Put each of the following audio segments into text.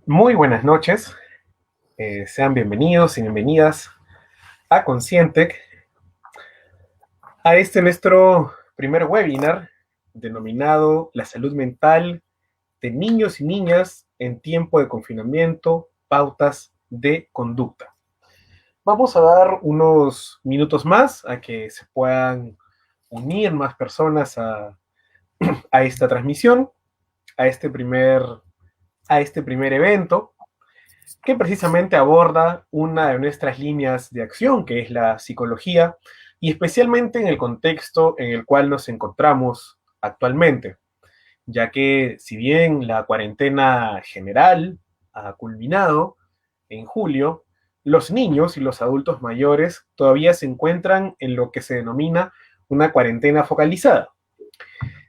Muy buenas noches, sean bienvenidos y bienvenidas a Conscientec, a este nuestro primer webinar denominado La salud mental de niños y niñas en tiempo de confinamiento, pautas de conducta. Vamos a dar unos minutos más a que se puedan unir más personas a esta transmisión, a este primer, a este primer evento, que precisamente aborda una de nuestras líneas de acción, que es la psicología, y especialmente en el contexto en el cual nos encontramos actualmente, ya que si bien la cuarentena general ha culminado en julio, los niños y los adultos mayores todavía se encuentran en lo que se denomina una cuarentena focalizada.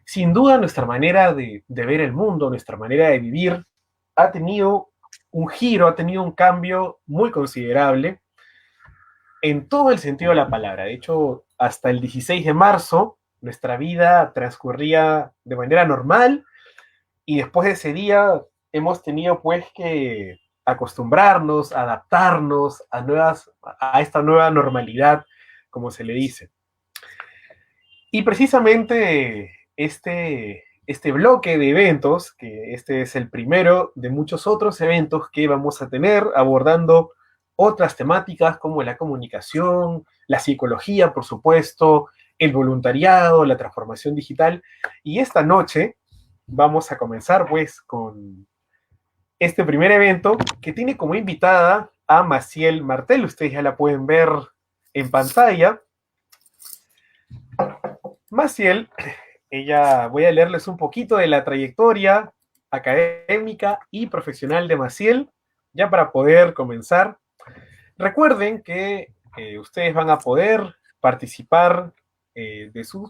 Sin duda, nuestra manera de ver el mundo, nuestra manera de vivir, ha tenido un giro, ha tenido un cambio muy considerable en todo el sentido de la palabra. De hecho, hasta el 16 de marzo, nuestra vida transcurría de manera normal y después de ese día hemos tenido pues que acostumbrarnos, adaptarnos a esta nueva normalidad, como se le dice. Y precisamente este bloque de eventos, que este es el primero de muchos otros eventos que vamos a tener abordando otras temáticas como la comunicación, la psicología, por supuesto, el voluntariado, la transformación digital. Y esta noche vamos a comenzar pues con este primer evento que tiene como invitada a Maciel Martel. Ustedes ya la pueden ver en pantalla. Maciel, voy a leerles un poquito de la trayectoria académica y profesional de Maciel, ya para poder comenzar. Recuerden que ustedes van a poder participar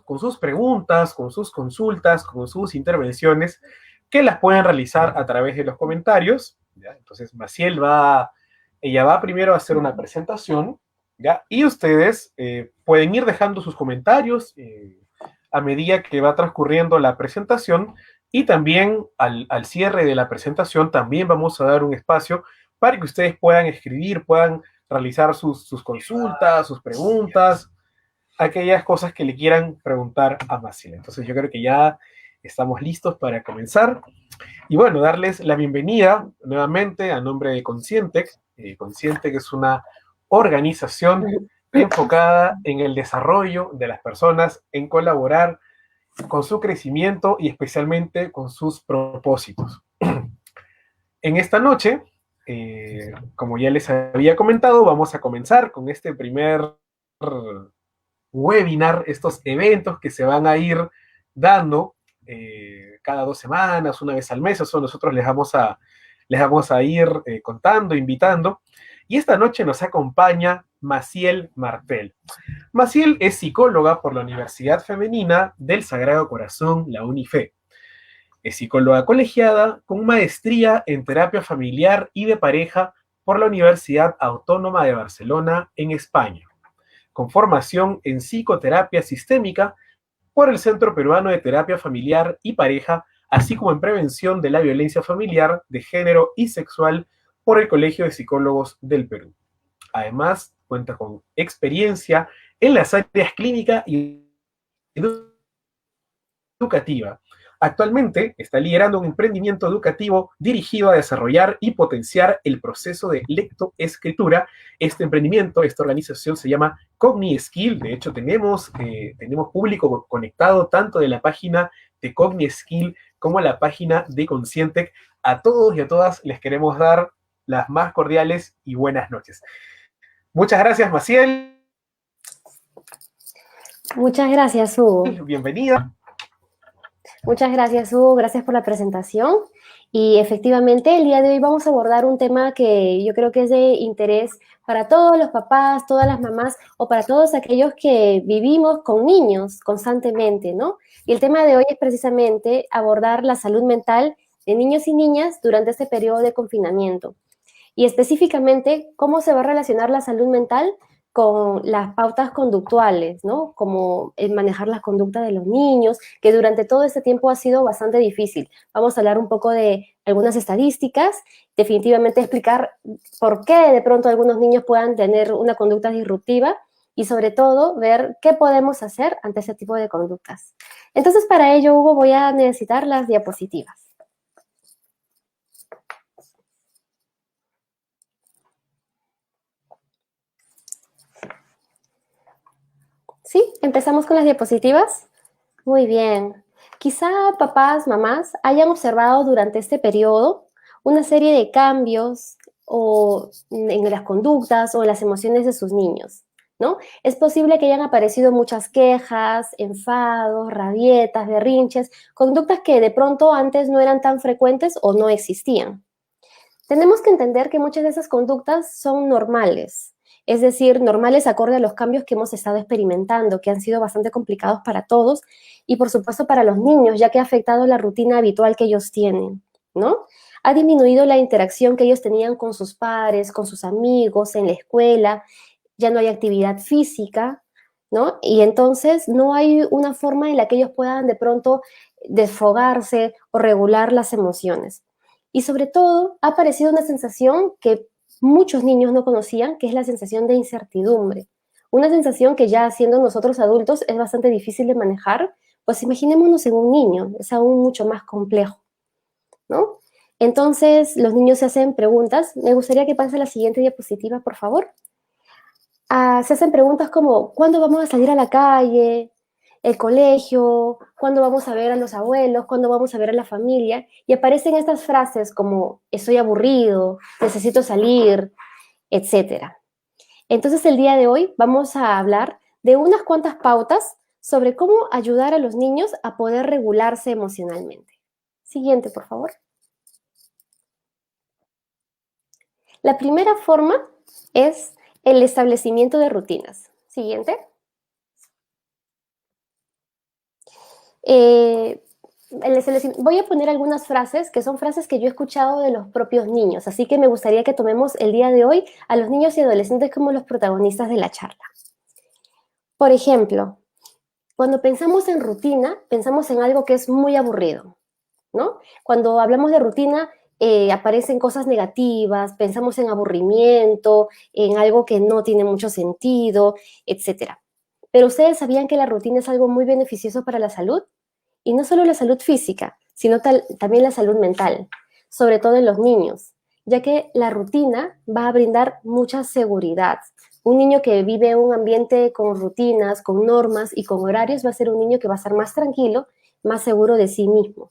con sus preguntas, con sus consultas, con sus intervenciones, que las pueden realizar a través de los comentarios. ¿Ya? Entonces, ella va primero a hacer una presentación, ¿ya? Y ustedes pueden ir dejando sus comentarios a medida que va transcurriendo la presentación, y también al cierre de la presentación también vamos a dar un espacio para que ustedes puedan escribir, puedan realizar sus consultas, sus preguntas, aquellas cosas que le quieran preguntar a Maciel. Entonces yo creo que ya estamos listos para comenzar. Y bueno, darles la bienvenida nuevamente a nombre de Conscientec. Conscientec es una organización enfocada en el desarrollo de las personas, en colaborar con su crecimiento y especialmente con sus propósitos. En esta noche, como ya les había comentado, vamos a comenzar con este primer webinar, estos eventos que se van a ir dando cada 2 semanas, una vez al mes. Eso nosotros les vamos a ir contando, invitando. Y esta noche nos acompaña Maciel Martel. Maciel es psicóloga por la Universidad Femenina del Sagrado Corazón, la UNIFE. Es psicóloga colegiada con maestría en terapia familiar y de pareja por la Universidad Autónoma de Barcelona, en España, con formación en psicoterapia sistémica por el Centro Peruano de Terapia Familiar y Pareja, así como en prevención de la violencia familiar, de género y sexual por el Colegio de Psicólogos del Perú. Además, cuenta con experiencia en las áreas clínica y educativa. Actualmente está liderando un emprendimiento educativo dirigido a desarrollar y potenciar el proceso de lectoescritura. Este emprendimiento, esta organización se llama CogniSkill. De hecho, tenemos público conectado tanto de la página de CogniSkill como la página de Conscientec. A todos y a todas les queremos dar las más cordiales y buenas noches. Muchas gracias, Maciel. Muchas gracias, Hugo. Bienvenida. Muchas gracias, Hugo. Gracias por la presentación. Y efectivamente, el día de hoy vamos a abordar un tema que yo creo que es de interés para todos los papás, todas las mamás o para todos aquellos que vivimos con niños constantemente, ¿no? Y el tema de hoy es precisamente abordar la salud mental de niños y niñas durante este periodo de confinamiento. Y específicamente, cómo se va a relacionar la salud mental con las pautas conductuales, ¿no? Como manejar la conducta de los niños, que durante todo este tiempo ha sido bastante difícil. Vamos a hablar un poco de algunas estadísticas, definitivamente explicar por qué de pronto algunos niños puedan tener una conducta disruptiva y sobre todo ver qué podemos hacer ante ese tipo de conductas. Entonces, para ello, Hugo, voy a necesitar las diapositivas. ¿Sí? ¿Empezamos con las diapositivas? Muy bien. Quizá papás, mamás hayan observado durante este periodo una serie de cambios o en las conductas o en las emociones de sus niños, ¿no? Es posible que hayan aparecido muchas quejas, enfados, rabietas, berrinches, conductas que de pronto antes no eran tan frecuentes o no existían. Tenemos que entender que muchas de esas conductas son normales, es decir, normales acorde a los cambios que hemos estado experimentando, que han sido bastante complicados para todos y por supuesto para los niños, ya que ha afectado la rutina habitual que ellos tienen, ¿no? Ha disminuido la interacción que ellos tenían con sus pares, con sus amigos, en la escuela, ya no hay actividad física, ¿no? Y entonces no hay una forma en la que ellos puedan de pronto desfogarse o regular las emociones. Y sobre todo ha aparecido una sensación que muchos niños no conocían, que es la sensación de incertidumbre. Una sensación que ya siendo nosotros adultos es bastante difícil de manejar, pues imaginémonos en un niño, es aún mucho más complejo, ¿no? Entonces los niños se hacen preguntas. Me gustaría que pase la siguiente diapositiva, por favor. Se hacen preguntas como, ¿cuándo vamos a salir a la calle? El colegio, cuándo vamos a ver a los abuelos, cuándo vamos a ver a la familia, y aparecen estas frases como estoy aburrido, necesito salir, etcétera. Entonces el día de hoy vamos a hablar de unas cuantas pautas sobre cómo ayudar a los niños a poder regularse emocionalmente. Siguiente, por favor. La primera forma es el establecimiento de rutinas. Siguiente. Voy a poner algunas frases que son frases que yo he escuchado de los propios niños, así que me gustaría que tomemos el día de hoy a los niños y adolescentes como los protagonistas de la charla. Por ejemplo, cuando pensamos en rutina, pensamos en algo que es muy aburrido, ¿no? Cuando hablamos de rutina, aparecen cosas negativas, pensamos en aburrimiento, en algo que no tiene mucho sentido, etcétera. Pero ¿ustedes sabían que la rutina es algo muy beneficioso para la salud? Y no solo la salud física, sino también la salud mental, sobre todo en los niños, ya que la rutina va a brindar mucha seguridad. Un niño que vive en un ambiente con rutinas, con normas y con horarios va a ser un niño que va a estar más tranquilo, más seguro de sí mismo.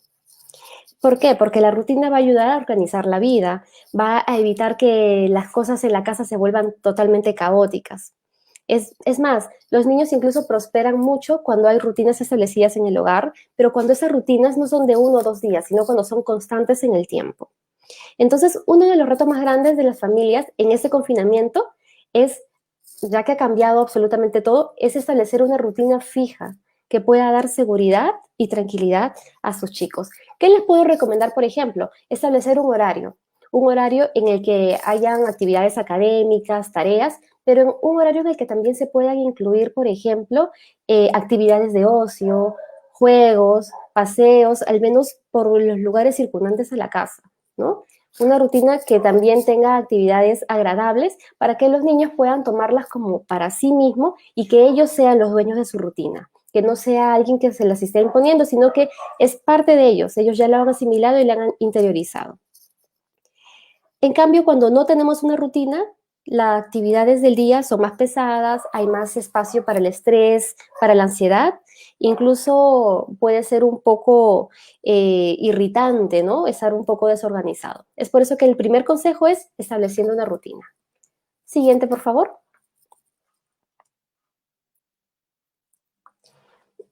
¿Por qué? Porque la rutina va a ayudar a organizar la vida, va a evitar que las cosas en la casa se vuelvan totalmente caóticas. Es más, los niños incluso prosperan mucho cuando hay rutinas establecidas en el hogar, pero cuando esas rutinas no son de 1 o 2 días, sino cuando son constantes en el tiempo. Entonces, uno de los retos más grandes de las familias en este confinamiento es, ya que ha cambiado absolutamente todo, es establecer una rutina fija que pueda dar seguridad y tranquilidad a sus chicos. ¿Qué les puedo recomendar, por ejemplo? Establecer un horario en el que hayan actividades académicas, tareas, pero en un horario en el que también se puedan incluir, por ejemplo, actividades de ocio, juegos, paseos, al menos por los lugares circundantes a la casa, ¿no? Una rutina que también tenga actividades agradables para que los niños puedan tomarlas como para sí mismos y que ellos sean los dueños de su rutina, que no sea alguien que se las esté imponiendo, sino que es parte de ellos ya lo han asimilado y la han interiorizado. En cambio, cuando no tenemos una rutina, las actividades del día son más pesadas, hay más espacio para el estrés, para la ansiedad, incluso puede ser un poco irritante, ¿no? Estar un poco desorganizado. Es por eso que el primer consejo es estableciendo una rutina. Siguiente, por favor.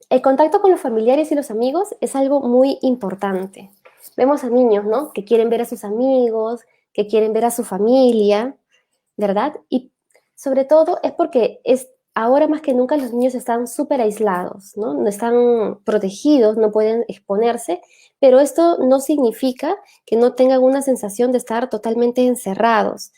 El contacto con los familiares y los amigos es algo muy importante. Vemos a niños, ¿no? Que quieren ver a sus amigos, que quieren ver a su familia, ¿verdad? Y sobre todo es porque ahora más que nunca los niños están súper aislados, ¿no? No están protegidos, no pueden exponerse, pero esto no significa que no tengan una sensación de estar totalmente encerrados.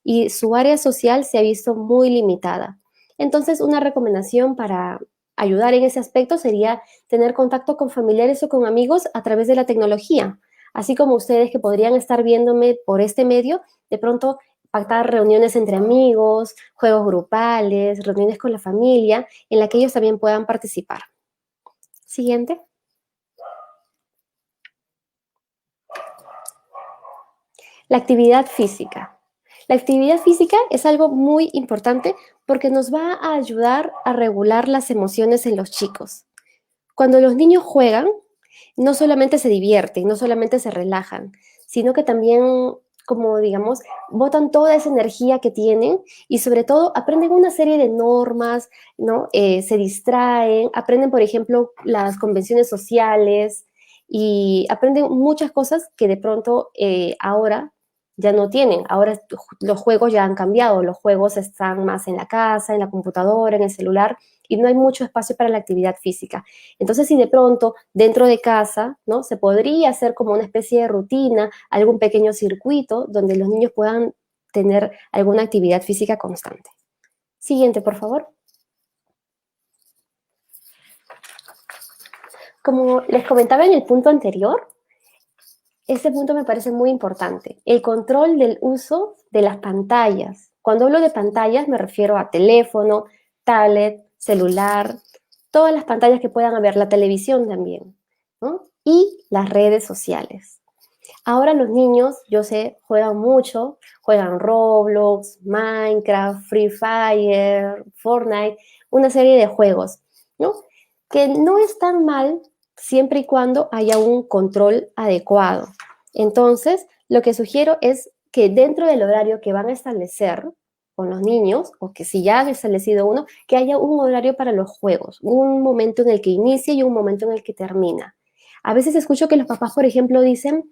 y su área social se ha visto muy limitada. Entonces, una recomendación para ayudar en ese aspecto sería tener contacto con familiares o con amigos a través de la tecnología, así como ustedes que podrían estar viéndome por este medio, de pronto pactar reuniones entre amigos, juegos grupales, reuniones con la familia, en la que ellos también puedan participar. Siguiente. La actividad física. La actividad física es algo muy importante porque nos va a ayudar a regular las emociones en los chicos. Cuando los niños juegan, no solamente se divierten, no solamente se relajan, sino que también, como digamos, botan toda esa energía que tienen y sobre todo aprenden una serie de normas, ¿no? Se distraen, aprenden, por ejemplo, las convenciones sociales y aprenden muchas cosas que de pronto ahora ya no tienen. Ahora los juegos ya han cambiado, los juegos están más en la casa, en la computadora, en el celular y no hay mucho espacio para la actividad física. Entonces, si de pronto dentro de casa, ¿no? Se podría hacer como una especie de rutina, algún pequeño circuito donde los niños puedan tener alguna actividad física constante. Siguiente, por favor. Como les comentaba en el punto anterior, este punto me parece muy importante, el control del uso de las pantallas. Cuando hablo de pantallas me refiero a teléfono, tablet, celular, todas las pantallas que puedan haber, la televisión también, ¿no? Y las redes sociales. Ahora los niños, yo sé, juegan mucho, juegan Roblox, Minecraft, Free Fire, Fortnite, una serie de juegos, ¿no? Que no es tan mal siempre y cuando haya un control adecuado. Entonces, lo que sugiero es que dentro del horario que van a establecer con los niños, o que si ya han establecido uno, que haya un horario para los juegos, un momento en el que inicia y un momento en el que termina. A veces escucho que los papás, por ejemplo, dicen,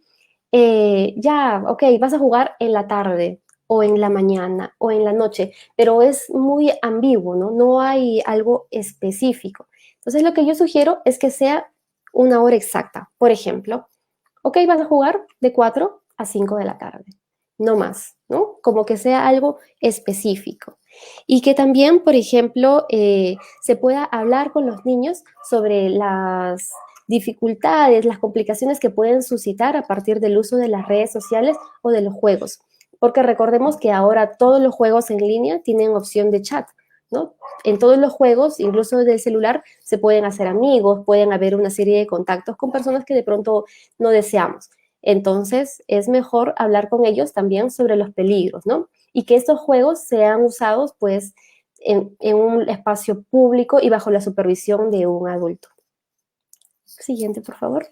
ya, ok, vas a jugar en la tarde o en la mañana o en la noche, pero es muy ambiguo, ¿no? No hay algo específico. Entonces, lo que yo sugiero es que sea una hora exacta. Por ejemplo, ok, vas a jugar de 4 a 5 de la tarde, no más, ¿no? Como que sea algo específico. Y que también, por ejemplo, se pueda hablar con los niños sobre las dificultades, las complicaciones que pueden suscitar a partir del uso de las redes sociales o de los juegos. Porque recordemos que ahora todos los juegos en línea tienen opción de chat, ¿no? En todos los juegos, incluso del celular, se pueden hacer amigos, pueden haber una serie de contactos con personas que de pronto no deseamos. Entonces, es mejor hablar con ellos también sobre los peligros, ¿no? Y que estos juegos sean usados, pues, en un espacio público y bajo la supervisión de un adulto. Siguiente, por favor.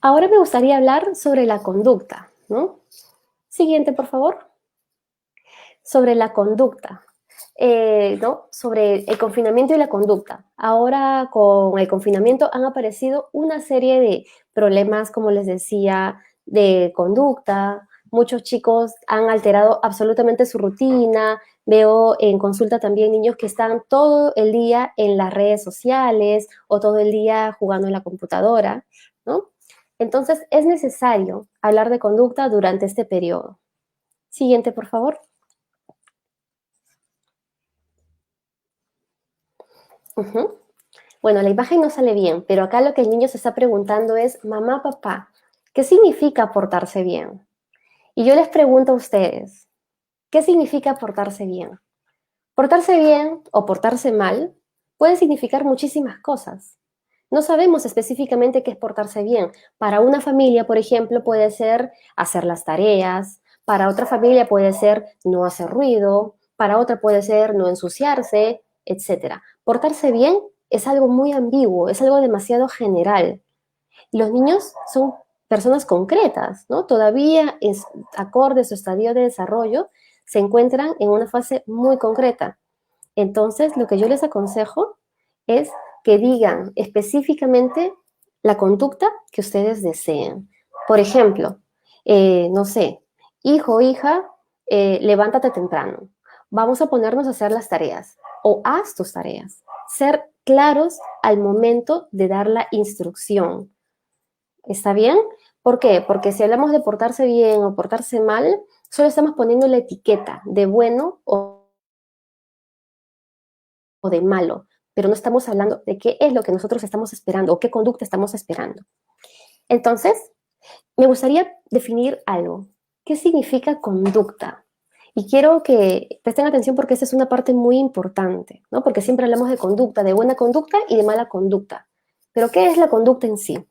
Ahora me gustaría hablar sobre la conducta, ¿no? Siguiente, por favor. Sobre la conducta, ¿no? Sobre el confinamiento y la conducta. Ahora con el confinamiento han aparecido una serie de problemas, como les decía, de conducta. Muchos chicos han alterado absolutamente su rutina. Veo en consulta también niños que están todo el día en las redes sociales o todo el día jugando en la computadora, ¿no? Entonces es necesario hablar de conducta durante este periodo. Siguiente, por favor. Uh-huh. Bueno, la imagen no sale bien, pero acá lo que el niño se está preguntando es, mamá, papá, ¿qué significa portarse bien? Y yo les pregunto a ustedes, ¿qué significa portarse bien? Portarse bien o portarse mal puede significar muchísimas cosas. No sabemos específicamente qué es portarse bien. Para una familia, por ejemplo, puede ser hacer las tareas, para otra familia puede ser no hacer ruido, para otra puede ser no ensuciarse, etcétera. Portarse bien es algo muy ambiguo, es algo demasiado general. Los niños son personas concretas, ¿no? Todavía, es, acorde a su estadio de desarrollo, se encuentran en una fase muy concreta. Entonces, lo que yo les aconsejo es que digan específicamente la conducta que ustedes deseen. Por ejemplo, no sé, hijo o hija, levántate temprano. Vamos a ponernos a hacer las tareas o haz tus tareas. Ser claros al momento de dar la instrucción. ¿Está bien? ¿Por qué? Porque si hablamos de portarse bien o portarse mal, solo estamos poniendo la etiqueta de bueno o de malo, pero no estamos hablando de qué es lo que nosotros estamos esperando o qué conducta estamos esperando. Entonces, me gustaría definir algo. ¿Qué significa conducta? Y quiero que presten atención porque esta es una parte muy importante, ¿no? Porque siempre hablamos de conducta, de buena conducta y de mala conducta. Pero ¿qué es la conducta en sí?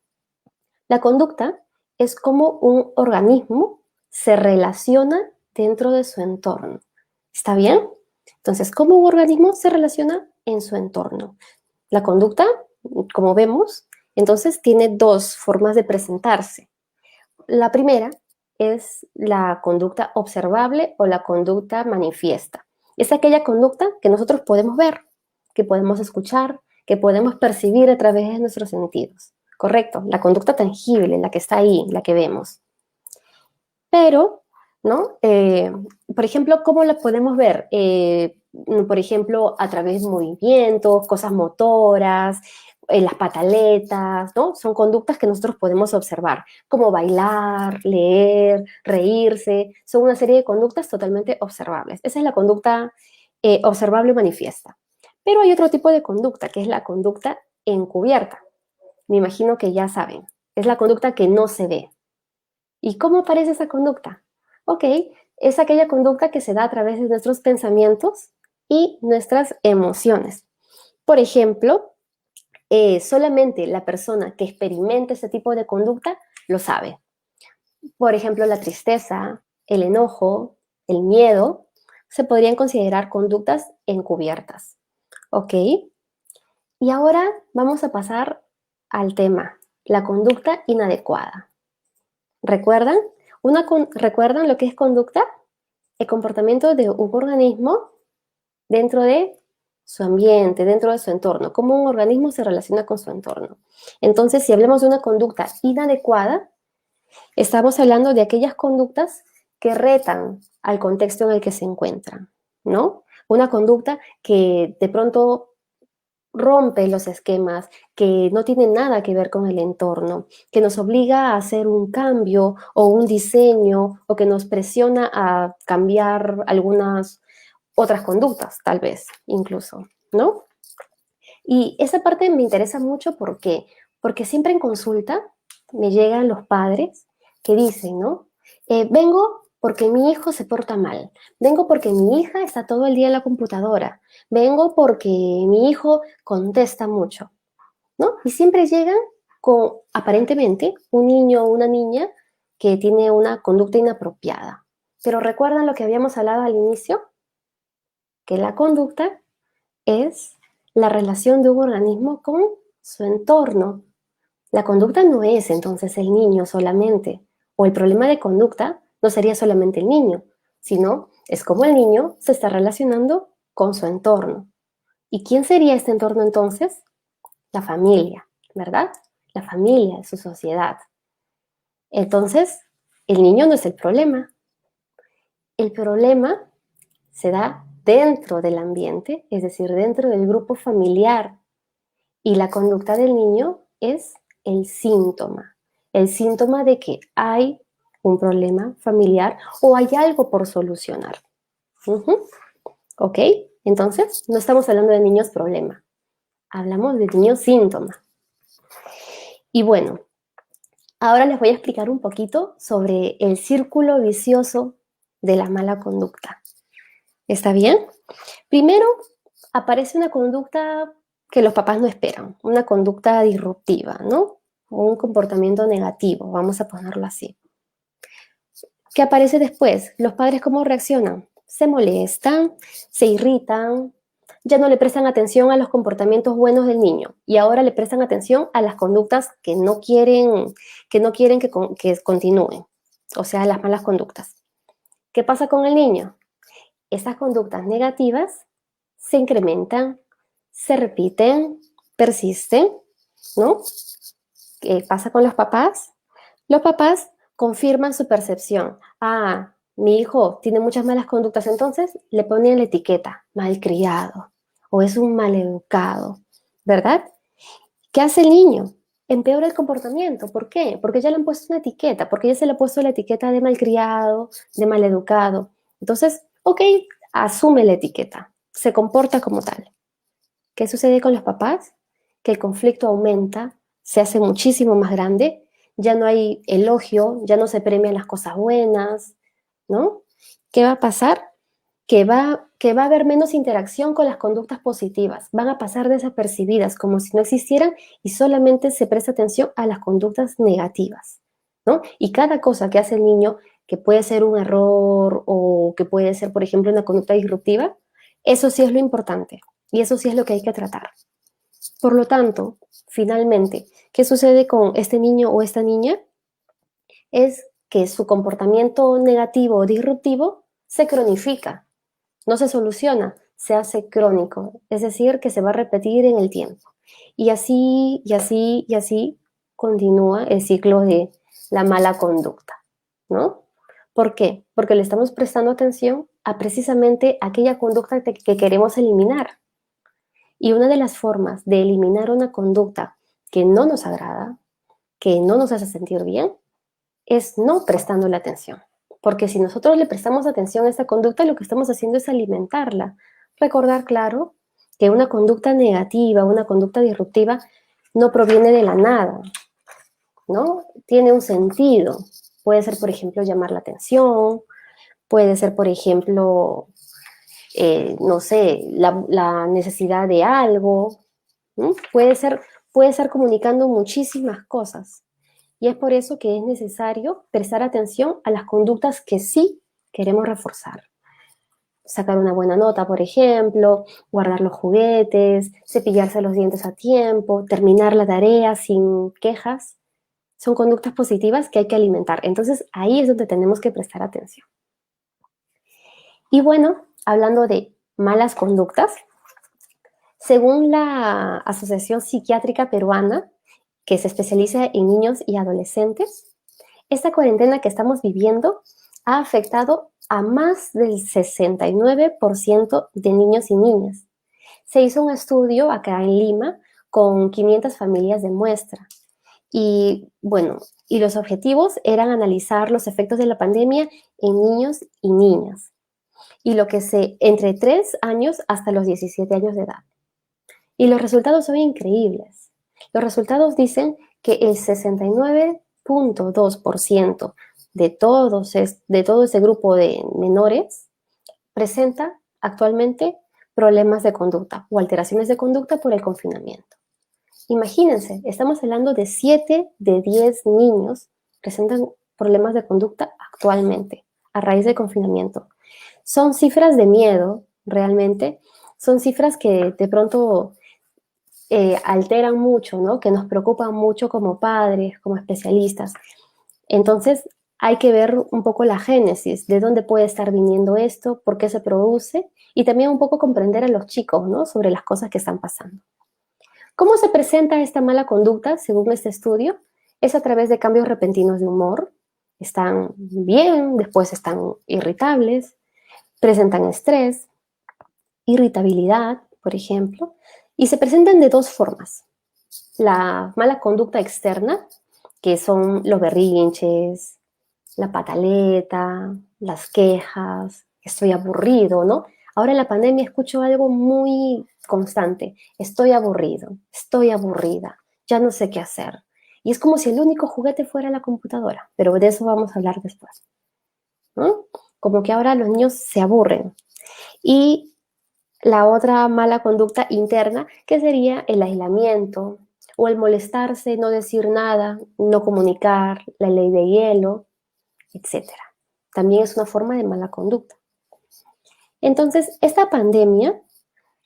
La conducta es como un organismo se relaciona dentro de su entorno. ¿Está bien? Entonces, ¿cómo un organismo se relaciona en su entorno? La conducta, como vemos, entonces tiene dos formas de presentarse. La primera es la conducta observable o la conducta manifiesta. Es aquella conducta que nosotros podemos ver, que podemos escuchar, que podemos percibir a través de nuestros sentidos. Correcto, la conducta tangible, la que está ahí, la que vemos. Pero, ¿no? Por ejemplo, ¿cómo la podemos ver? Por ejemplo, a través de movimientos, cosas motoras, las pataletas, ¿no? Son conductas que nosotros podemos observar, como bailar, leer, reírse, son una serie de conductas totalmente observables. Esa es la conducta observable manifiesta. Pero hay otro tipo de conducta, que es la conducta encubierta. Me imagino que ya saben, es la conducta que no se ve. ¿Y cómo aparece esa conducta? Ok, es aquella conducta que se da a través de nuestros pensamientos y nuestras emociones. Por ejemplo, solamente la persona que experimenta ese tipo de conducta lo sabe. Por ejemplo, la tristeza, el enojo, el miedo, se podrían considerar conductas encubiertas. ¿Ok? Y ahora vamos a pasar al tema, la conducta inadecuada. ¿Recuerdan? ¿Recuerdan lo que es conducta? El comportamiento de un organismo dentro de su ambiente, dentro de su entorno, cómo un organismo se relaciona con su entorno. Entonces, si hablamos de una conducta inadecuada, estamos hablando de aquellas conductas que retan al contexto en el que se encuentran, ¿no? Una conducta que de pronto rompe los esquemas, que no tiene nada que ver con el entorno, que nos obliga a hacer un cambio o un diseño o que nos presiona a cambiar algunas otras conductas, tal vez, incluso, ¿no? Y esa parte me interesa mucho porque siempre en consulta me llegan los padres que dicen, ¿no? Vengo porque mi hijo se porta mal, vengo porque mi hija está todo el día en la computadora, vengo porque mi hijo contesta mucho, ¿no? Y siempre llegan con aparentemente un niño o una niña que tiene una conducta inapropiada. Pero recuerdan lo que habíamos hablado al inicio, que la conducta es la relación de un organismo con su entorno. La conducta no es entonces el niño solamente, o el problema de conducta no sería solamente el niño, sino es como el niño se está relacionando con su entorno. ¿Y quién sería este entorno entonces? La familia, ¿verdad? La familia, su sociedad. Entonces, el niño no es el problema. El problema se da dentro del ambiente, es decir, dentro del grupo familiar. Y la conducta del niño es el síntoma de que hay un problema familiar o hay algo por solucionar. ¿Ok? Entonces, no estamos hablando de niños problema, hablamos de niños síntoma. Y bueno, ahora les voy a explicar un poquito sobre el círculo vicioso de la mala conducta. ¿Está bien? Primero, aparece una conducta que los papás no esperan, una conducta disruptiva, ¿no? Un comportamiento negativo, vamos a ponerlo así. ¿Qué aparece después? ¿Los padres cómo reaccionan? Se molestan, se irritan, ya no le prestan atención a los comportamientos buenos del niño y ahora le prestan atención a las conductas que no quieren que continúen, o sea, las malas conductas. ¿Qué pasa con el niño? Esas conductas negativas se incrementan, se repiten, persisten, ¿no? ¿Qué pasa con los papás? Los papás confirman su percepción. Ah, mi hijo tiene muchas malas conductas, entonces le ponen la etiqueta, malcriado o es un maleducado, ¿verdad? ¿Qué hace el niño? empeora el comportamiento. ¿Por qué? Porque ya le han puesto una etiqueta, porque ya se le ha puesto la etiqueta de malcriado, de maleducado. Entonces, ok, asume la etiqueta, se comporta como tal. ¿Qué sucede con los papás? Que el conflicto aumenta, se hace muchísimo más grande, ya no hay elogio, ya no se premian las cosas buenas, ¿no? ¿Qué va a pasar? Que va a haber menos interacción con las conductas positivas, van a pasar desapercibidas como si no existieran y solamente se presta atención a las conductas negativas, ¿no? Y cada cosa que hace el niño, que puede ser un error o que puede ser, por ejemplo, una conducta disruptiva, eso sí es lo importante y eso sí es lo que hay que tratar. Por lo tanto, finalmente, ¿qué sucede con este niño o esta niña? Es que su comportamiento negativo o disruptivo se cronifica, no se soluciona, se hace crónico, es decir, que se va a repetir en el tiempo. Y así, y así, y así continúa el ciclo de la mala conducta, ¿no? ¿Por qué? Porque le estamos prestando atención a precisamente aquella conducta que queremos eliminar. Y una de las formas de eliminar una conducta que no nos agrada, que no nos hace sentir bien, es no prestándole atención. Porque si nosotros le prestamos atención a esta conducta, lo que estamos haciendo es alimentarla. Recordar, claro, que una conducta negativa, una conducta disruptiva, no proviene de la nada, ¿no? Tiene un sentido. Puede ser, por ejemplo, llamar la atención, puede ser, por ejemplo, no sé, la necesidad de algo, ¿no? Puede ser comunicando muchísimas cosas. Y es por eso que es necesario prestar atención a las conductas que sí queremos reforzar. Sacar una buena nota, por ejemplo, guardar los juguetes, cepillarse los dientes a tiempo, terminar la tarea sin quejas. Son conductas positivas que hay que alimentar. Entonces ahí es donde tenemos que prestar atención. Y bueno, hablando de malas conductas, según la Asociación Psiquiátrica Peruana, que se especializa en niños y adolescentes, esta cuarentena que estamos viviendo ha afectado a más del 69% de niños y niñas. Se hizo un estudio acá en Lima con 500 familias de muestra. Y bueno, y los objetivos eran analizar los efectos de la pandemia en niños y niñas. Y lo que entre 3 años hasta los 17 años de edad. Y los resultados son increíbles. Los resultados dicen que el 69.2% de todo ese grupo de menores presenta actualmente problemas de conducta o alteraciones de conducta por el confinamiento. Imagínense, estamos hablando de 7 de 10 niños presentan problemas de conducta actualmente a raíz del confinamiento. Son cifras de miedo, realmente. Son cifras que de pronto alteran mucho, ¿no? Que nos preocupan mucho como padres, como especialistas. Entonces, hay que ver un poco la génesis, de dónde puede estar viniendo esto, por qué se produce, y también un poco comprender a los chicos, ¿no? Sobre las cosas que están pasando. ¿Cómo se presenta esta mala conducta, según este estudio? Es a través de cambios repentinos de humor. Están bien, después están irritables, presentan estrés, irritabilidad, por ejemplo, y se presentan de dos formas. La mala conducta externa, que son los berrinches, la pataleta, las quejas, estoy aburrido, ¿no? Ahora en la pandemia escucho algo muy constante, estoy aburrido, estoy aburrida, ya no sé qué hacer. Y es como si el único juguete fuera la computadora, pero de eso vamos a hablar después, ¿no? Como que ahora los niños se aburren. Y la otra mala conducta interna, que sería el aislamiento o el molestarse, no decir nada, no comunicar, la ley de hielo, etcétera. También es una forma de mala conducta. Entonces, esta pandemia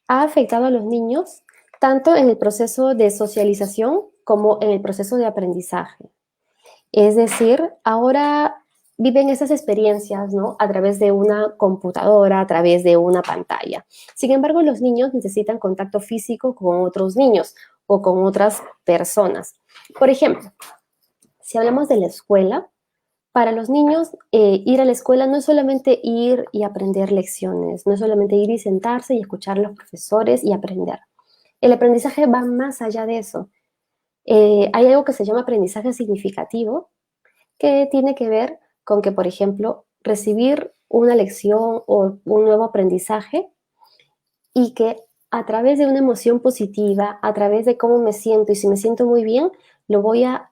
ha afectado a los niños tanto en el proceso de socialización como en el proceso de aprendizaje. Es decir, ahora viven esas experiencias, ¿no? A través de una computadora, a través de una pantalla. Sin embargo, los niños necesitan contacto físico con otros niños o con otras personas. Por ejemplo, si hablamos de la escuela, para los niños ir a la escuela no es solamente ir y aprender lecciones, no es solamente ir y sentarse y escuchar a los profesores y aprender. El aprendizaje va más allá de eso. Hay algo que se llama aprendizaje significativo, que tiene que ver con que, por ejemplo, recibir una lección o un nuevo aprendizaje y que a través de una emoción positiva, a través de cómo me siento y si me siento muy bien, lo voy a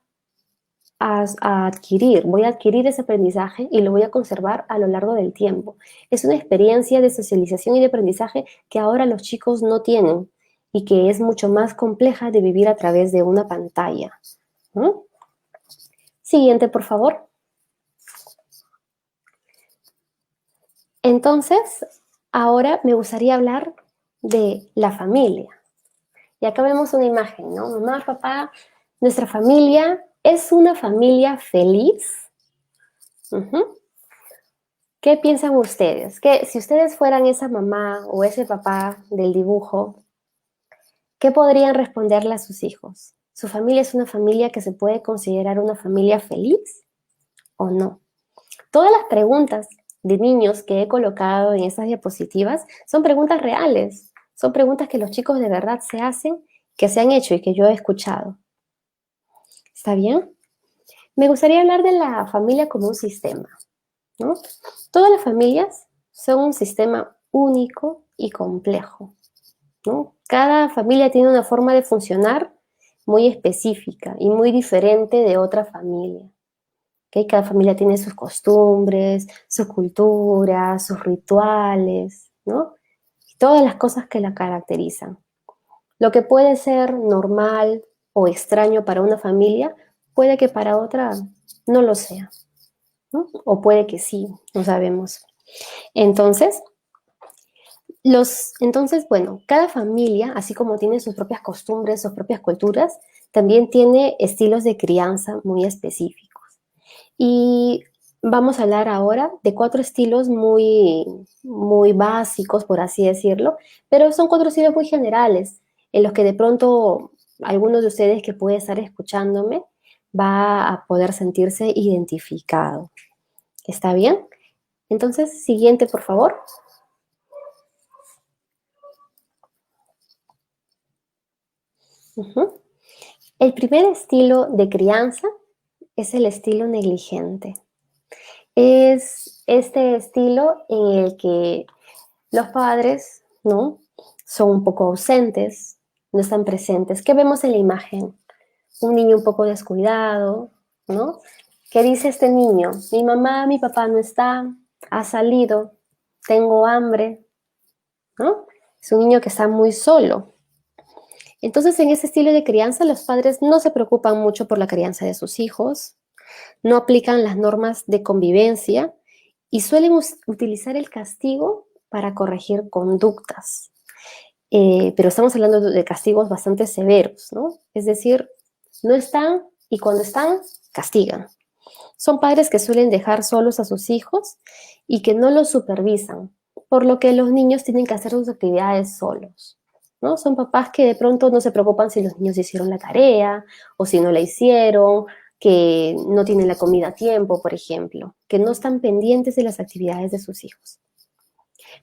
adquirir ese aprendizaje y lo voy a conservar a lo largo del tiempo. Es una experiencia de socialización y de aprendizaje que ahora los chicos no tienen y que es mucho más compleja de vivir a través de una pantalla, ¿no? Siguiente, por favor. Entonces, ahora me gustaría hablar de la familia. Y acá vemos una imagen, ¿no? Mamá, papá, nuestra familia es una familia feliz. Uh-huh. ¿Qué piensan ustedes? Que si ustedes fueran esa mamá o ese papá del dibujo, ¿qué podrían responderle a sus hijos? ¿Su familia es una familia que se puede considerar una familia feliz o no? Todas las preguntas de niños que he colocado en estas diapositivas son preguntas reales, son preguntas que los chicos de verdad se hacen, que se han hecho y que yo he escuchado. ¿Está bien? Me gustaría hablar de la familia como un sistema, ¿no? Todas las familias son un sistema único y complejo, ¿no? Cada familia tiene una forma de funcionar muy específica y muy diferente de otra familia. ¿Okay? Cada familia tiene sus costumbres, su cultura, sus rituales, ¿no? Y todas las cosas que la caracterizan. Lo que puede ser normal o extraño para una familia, puede que para otra no lo sea, ¿no? O puede que sí, no sabemos. Entonces, bueno, cada familia, así como tiene sus propias costumbres, sus propias culturas, también tiene estilos de crianza muy específicos. Y vamos a hablar ahora de 4 estilos muy, muy básicos, por así decirlo, pero son 4 estilos muy generales, en los que de pronto alguno de ustedes que puede estar escuchándome va a poder sentirse identificado. ¿Está bien? Entonces, siguiente, por favor. Uh-huh. El primer estilo de crianza es el estilo negligente. Es este estilo en el que los padres, ¿no? Son un poco ausentes, no están presentes. ¿Qué vemos en la imagen? Un niño un poco descuidado, ¿no? ¿Qué dice este niño? Mi mamá, mi papá no está, ha salido, tengo hambre, ¿no? Es un niño que está muy solo. Entonces, en ese estilo de crianza, los padres no se preocupan mucho por la crianza de sus hijos, no aplican las normas de convivencia y suelen utilizar el castigo para corregir conductas. Pero estamos hablando de castigos bastante severos, ¿no? Es decir, no están y cuando están, castigan. Son padres que suelen dejar solos a sus hijos y que no los supervisan, por lo que los niños tienen que hacer sus actividades solos, ¿no? Son papás que de pronto no se preocupan si los niños hicieron la tarea o si no la hicieron, que no tienen la comida a tiempo, por ejemplo, que no están pendientes de las actividades de sus hijos.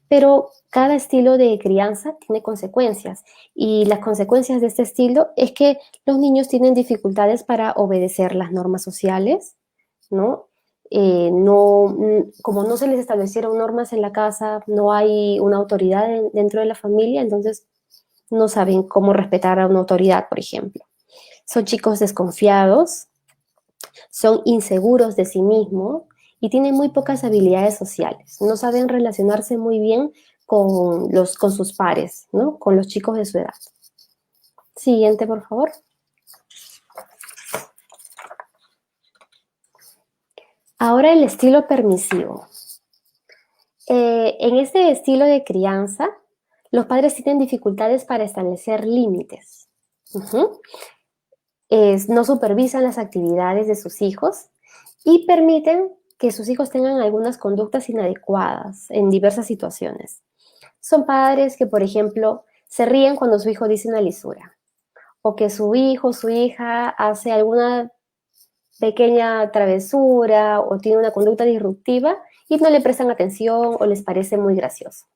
Pero cada estilo de crianza tiene consecuencias y las consecuencias de este estilo es que los niños tienen dificultades para obedecer las normas sociales, ¿no? Como no se les establecieron normas en la casa, no hay una autoridad dentro de la familia, entonces no saben cómo respetar a una autoridad, por ejemplo. Son chicos desconfiados, son inseguros de sí mismos y tienen muy pocas habilidades sociales. No saben relacionarse muy bien con sus pares, ¿no? Con los chicos de su edad. Siguiente, por favor. Ahora el estilo permisivo. En este estilo de crianza, los padres tienen dificultades para establecer límites. No supervisan las actividades de sus hijos y permiten que sus hijos tengan algunas conductas inadecuadas en diversas situaciones. Son padres que, por ejemplo, se ríen cuando su hijo dice una lisura, o que su hijo o su hija hace alguna pequeña travesura o tiene una conducta disruptiva y no le prestan atención o les parece muy gracioso.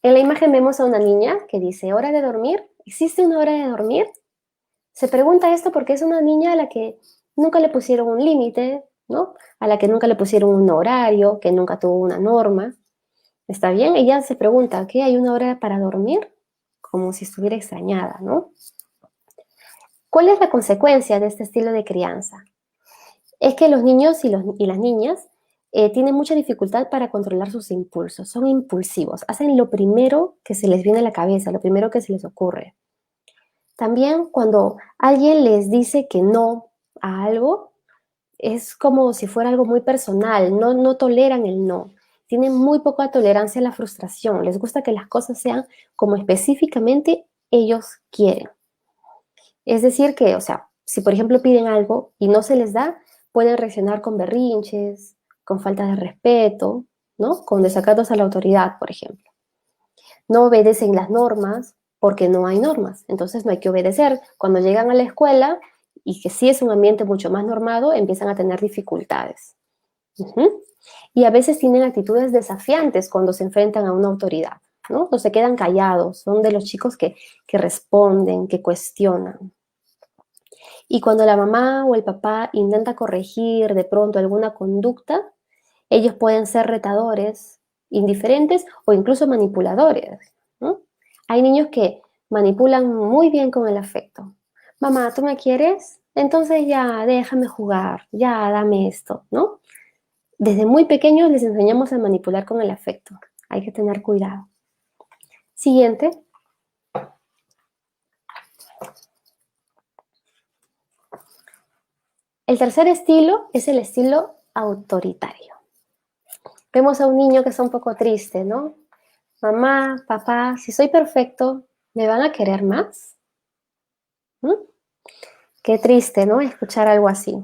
En la imagen vemos a una niña que dice, ¿hora de dormir? ¿Existe una hora de dormir? Se pregunta esto porque es una niña a la que nunca le pusieron un límite, ¿no? A la que nunca le pusieron un horario, que nunca tuvo una norma. ¿Está bien? Ella se pregunta, ¿qué? ¿Hay una hora para dormir? Como si estuviera extrañada, ¿no? ¿Cuál es la consecuencia de este estilo de crianza? Es que los niños y las niñas tienen mucha dificultad para controlar sus impulsos, son impulsivos, hacen lo primero que se les viene a la cabeza, lo primero que se les ocurre. También cuando alguien les dice que no a algo, es como si fuera algo muy personal, no toleran el no, tienen muy poca tolerancia a la frustración, les gusta que las cosas sean como específicamente ellos quieren. Es decir que, o sea, si por ejemplo piden algo y no se les da, pueden reaccionar con berrinches, con falta de respeto, ¿no? Con desacatos a la autoridad, por ejemplo. No obedecen las normas porque no hay normas, entonces no hay que obedecer. Cuando llegan a la escuela y que sí es un ambiente mucho más normado, empiezan a tener dificultades. Y a veces tienen actitudes desafiantes cuando se enfrentan a una autoridad, ¿no? No se quedan callados, son de los chicos que responden, que cuestionan. Y cuando la mamá o el papá intenta corregir de pronto alguna conducta, ellos pueden ser retadores, indiferentes o incluso manipuladores, ¿no? Hay niños que manipulan muy bien con el afecto. Mamá, ¿tú me quieres? Entonces ya déjame jugar, ya dame esto, ¿no? Desde muy pequeños les enseñamos a manipular con el afecto. Hay que tener cuidado. Siguiente. El tercer estilo es el estilo autoritario. Vemos a un niño que es un poco triste, ¿no? Mamá, papá, si soy perfecto, ¿me van a querer más? ¿Mm? Qué triste, ¿no? Escuchar algo así.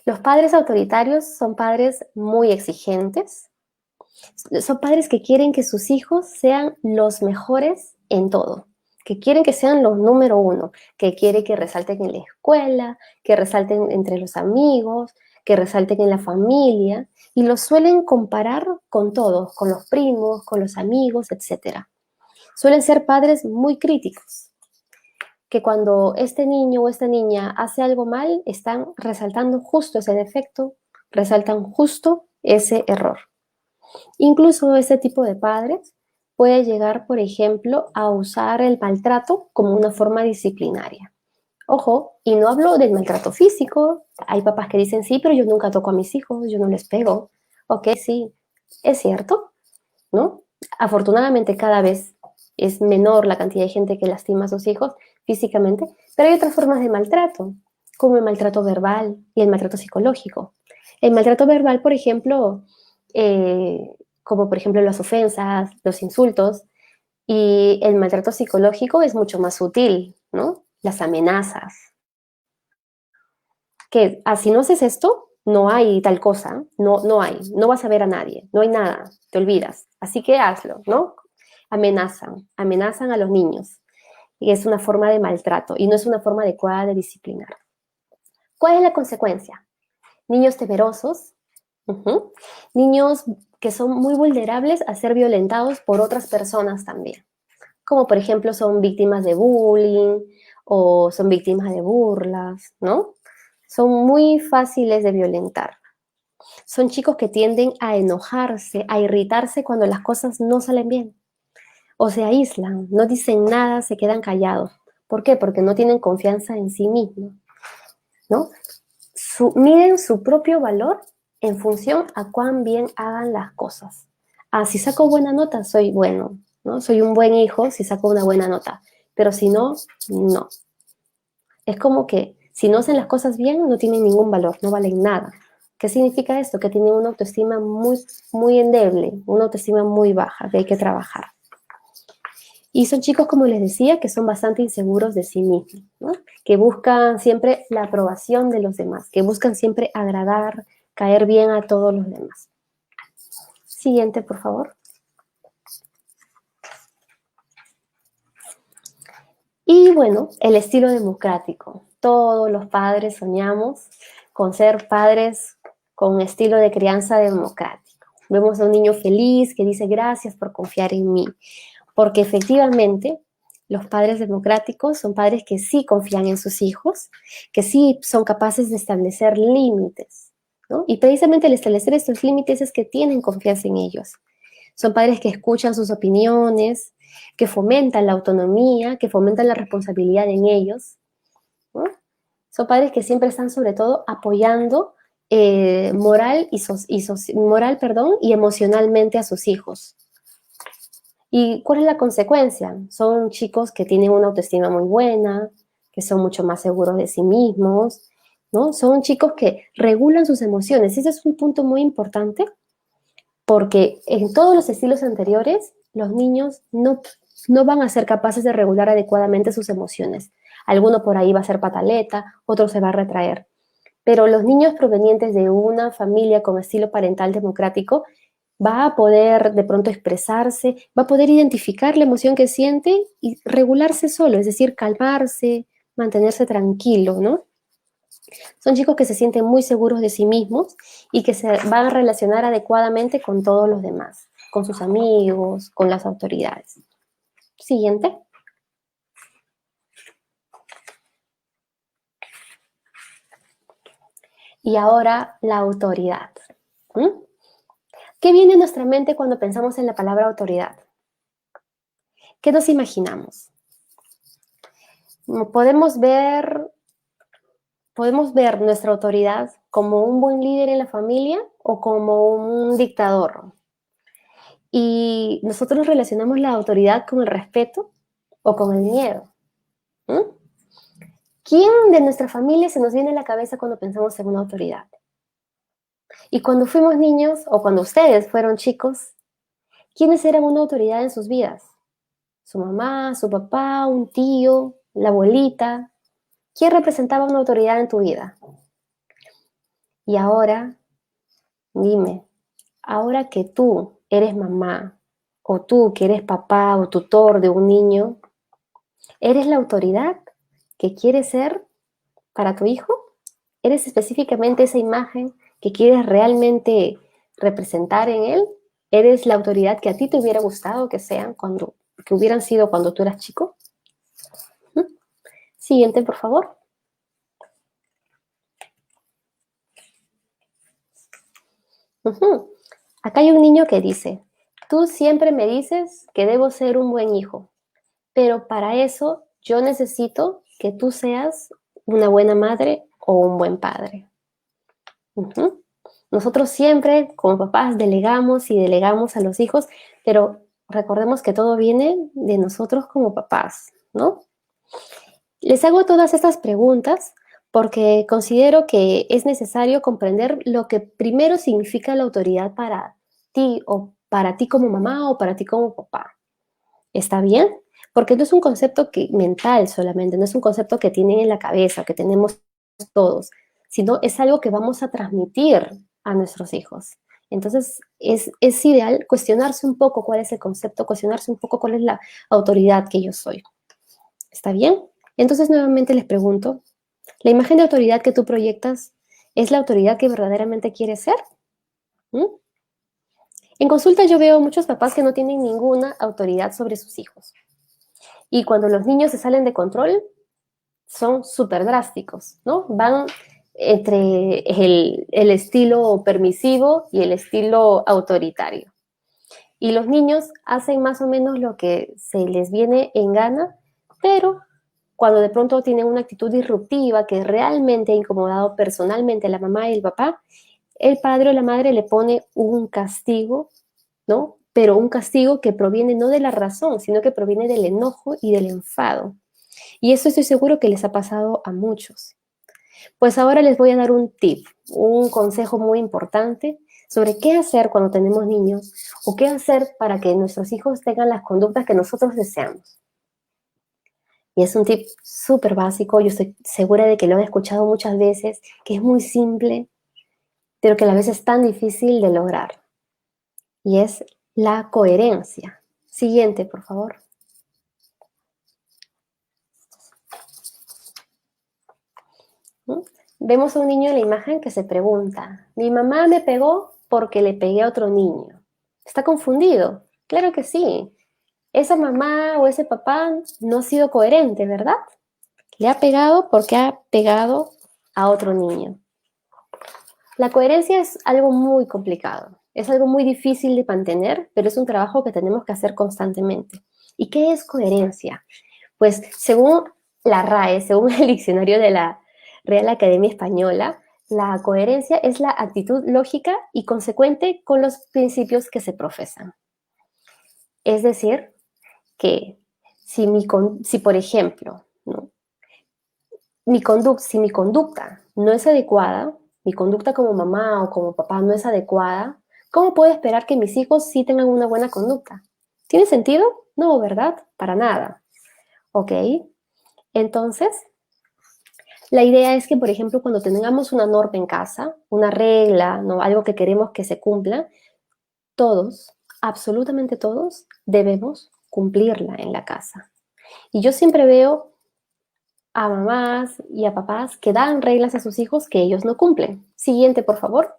Los padres autoritarios son padres muy exigentes. Son padres que quieren que sus hijos sean los mejores en todo, que quieren que sean los número uno, que quieren que resalten en la escuela, que resalten entre los amigos, que resalten en la familia, y los suelen comparar con todos, con los primos, con los amigos, etc. Suelen ser padres muy críticos, que cuando este niño o esta niña hace algo mal, están resaltando justo ese defecto, resaltan justo ese error. Incluso este tipo de padres puede llegar, por ejemplo, a usar el maltrato como una forma disciplinaria. Ojo, y no hablo del maltrato físico. Hay papás que dicen, sí, pero yo nunca toco a mis hijos, yo no les pego. Ok, sí, es cierto, ¿no? Afortunadamente cada vez es menor la cantidad de gente que lastima a sus hijos físicamente, pero hay otras formas de maltrato, como el maltrato verbal y el maltrato psicológico. El maltrato verbal, por ejemplo, como por ejemplo las ofensas, los insultos, y el maltrato psicológico es mucho más sutil, ¿no? Las amenazas. Que así no haces esto, no hay tal cosa, no hay, no vas a ver a nadie, no hay nada, te olvidas. Así que hazlo, ¿no? Amenazan a los niños. Y es una forma de maltrato y no es una forma adecuada de disciplinar. ¿Cuál es la consecuencia? Niños temerosos, niños que son muy vulnerables a ser violentados por otras personas también, como por ejemplo son víctimas de bullying o son víctimas de burlas, ¿no? Son muy fáciles de violentar. Son chicos que tienden a enojarse, a irritarse cuando las cosas no salen bien. O se aíslan, no dicen nada, se quedan callados. ¿Por qué? Porque no tienen confianza en sí mismos, ¿no? Miden su propio valor en función a cuán bien hagan las cosas. Ah, si saco buena nota, soy bueno, ¿no? Soy un buen hijo si saco una buena nota. Pero si no, no. Es como que si no hacen las cosas bien, no tienen ningún valor, no valen nada. ¿Qué significa esto? Que tienen una autoestima muy endeble, una autoestima muy baja, que hay que trabajar. Y son chicos, como les decía, que son bastante inseguros de sí mismos, ¿no? Que buscan siempre la aprobación de los demás, que buscan siempre agradar, caer bien a todos los demás. Siguiente, por favor. Y bueno, el estilo democrático. Todos los padres soñamos con ser padres con un estilo de crianza democrático. Vemos a un niño feliz que dice gracias por confiar en mí, porque efectivamente Los padres democráticos son padres que sí confían en sus hijos, que sí son capaces de establecer límites, ¿no? Y precisamente el establecer estos límites es que tienen confianza en ellos. Son padres que escuchan sus opiniones, que fomentan la autonomía, que fomentan la responsabilidad en ellos, ¿no? Son padres que siempre están sobre todo apoyando moral, perdón, y emocionalmente a sus hijos. ¿Y cuál es la consecuencia? Son chicos que tienen una autoestima muy buena, que son mucho más seguros de sí mismos, ¿no? Son chicos que regulan sus emociones. Ese es un punto muy importante porque en todos los estilos anteriores los niños no van a ser capaces de regular adecuadamente sus emociones. Alguno por ahí va a ser pataleta, otro se va a retraer. Pero los niños provenientes de una familia con estilo parental democrático va a poder de pronto expresarse, va a poder identificar la emoción que siente y regularse solo, es decir, calmarse, mantenerse tranquilo, ¿no? Son chicos que se sienten muy seguros de sí mismos y que se van a relacionar adecuadamente con todos los demás, con sus amigos, con las autoridades. Siguiente. Y ahora la autoridad. ¿Mm? ¿Qué viene a nuestra mente cuando pensamos en la palabra autoridad? ¿Qué nos imaginamos? Podemos ver nuestra autoridad como un buen líder en la familia o como un dictador. Y nosotros relacionamos la autoridad con el respeto o con el miedo. ¿Mm? ¿Quién de nuestra familia se nos viene a la cabeza cuando pensamos en una autoridad? Y cuando fuimos niños o cuando ustedes fueron chicos, ¿quiénes eran una autoridad en sus vidas? Su mamá, su papá, un tío, la abuelita. ¿Quién representaba una autoridad en tu vida? Y ahora, dime, ahora que tú eres mamá, o tú que eres papá o tutor de un niño, ¿eres la autoridad que quieres ser para tu hijo? ¿Eres específicamente esa imagen que quieres realmente representar en él? ¿Eres la autoridad que a ti te hubiera gustado que que hubieran sido cuando tú eras chico? ¿Mm? Siguiente, por favor. Uh-huh. Acá hay un niño que dice, tú siempre me dices que debo ser un buen hijo, pero para eso yo necesito que tú seas una buena madre o un buen padre. Uh-huh. Nosotros siempre, como papás, delegamos y delegamos a los hijos, pero recordemos que todo viene de nosotros como papás, ¿no? Les hago todas estas preguntas porque considero que es necesario comprender lo que primero significa la autoridad para ti o para ti como mamá o para ti como papá. ¿Está bien? Porque no es un concepto mental solamente, no es un concepto que tienen en la cabeza, que tenemos todos, sino es algo que vamos a transmitir a nuestros hijos. Entonces, es ideal cuestionarse un poco cuál es el concepto, cuestionarse un poco cuál es la autoridad que yo soy. ¿Está bien? Entonces, nuevamente les pregunto, ¿la imagen de autoridad que tú proyectas es la autoridad que verdaderamente quieres ser? ¿Mm? En consulta yo veo muchos papás que no tienen ninguna autoridad sobre sus hijos. Y cuando los niños se salen de control, son súper drásticos, ¿no? Van entre el estilo permisivo y el estilo autoritario. Y los niños hacen más o menos lo que se les viene en gana, pero cuando de pronto tienen una actitud disruptiva que realmente ha incomodado personalmente a la mamá y el papá, el padre o la madre le pone un castigo, ¿no? Pero un castigo que proviene no de la razón, sino que proviene del enojo y del enfado. Y eso estoy seguro que les ha pasado a muchos. Pues ahora les voy a dar un tip, un consejo muy importante sobre qué hacer cuando tenemos niños o qué hacer para que nuestros hijos tengan las conductas que nosotros deseamos. Y es un tip súper básico, yo estoy segura de que lo han escuchado muchas veces, que es muy simple, pero que a la vez es tan difícil de lograr. Y es la coherencia. Siguiente, por favor. ¿Mm? Vemos a un niño en la imagen que se pregunta, ¿mi mamá me pegó porque le pegué a otro niño? ¿Está confundido? Claro que sí. esa mamá o ese papá no ha sido coherente, ¿verdad? Le ha pegado porque ha pegado a otro niño. La coherencia es algo muy complicado, es algo muy difícil de mantener, pero es un trabajo que tenemos que hacer constantemente. ¿Y qué es coherencia? Pues según la RAE, según el diccionario de la Real Academia Española, la coherencia es la actitud lógica y consecuente con los principios que se profesan. Es decir, que si por ejemplo, ¿no? Si mi conducta no es adecuada, mi conducta como mamá o como papá no es adecuada, ¿cómo puedo esperar que mis hijos sí tengan una buena conducta? ¿Tiene sentido? No, ¿verdad? Para nada. ¿Ok? Entonces, la idea es que, por ejemplo, cuando tengamos una norma en casa, una regla, ¿no? Algo que queremos que se cumpla, todos, absolutamente todos, debemos cumplirla en la casa. Y yo siempre veo a mamás y a papás que dan reglas a sus hijos que ellos no cumplen. Siguiente, por favor.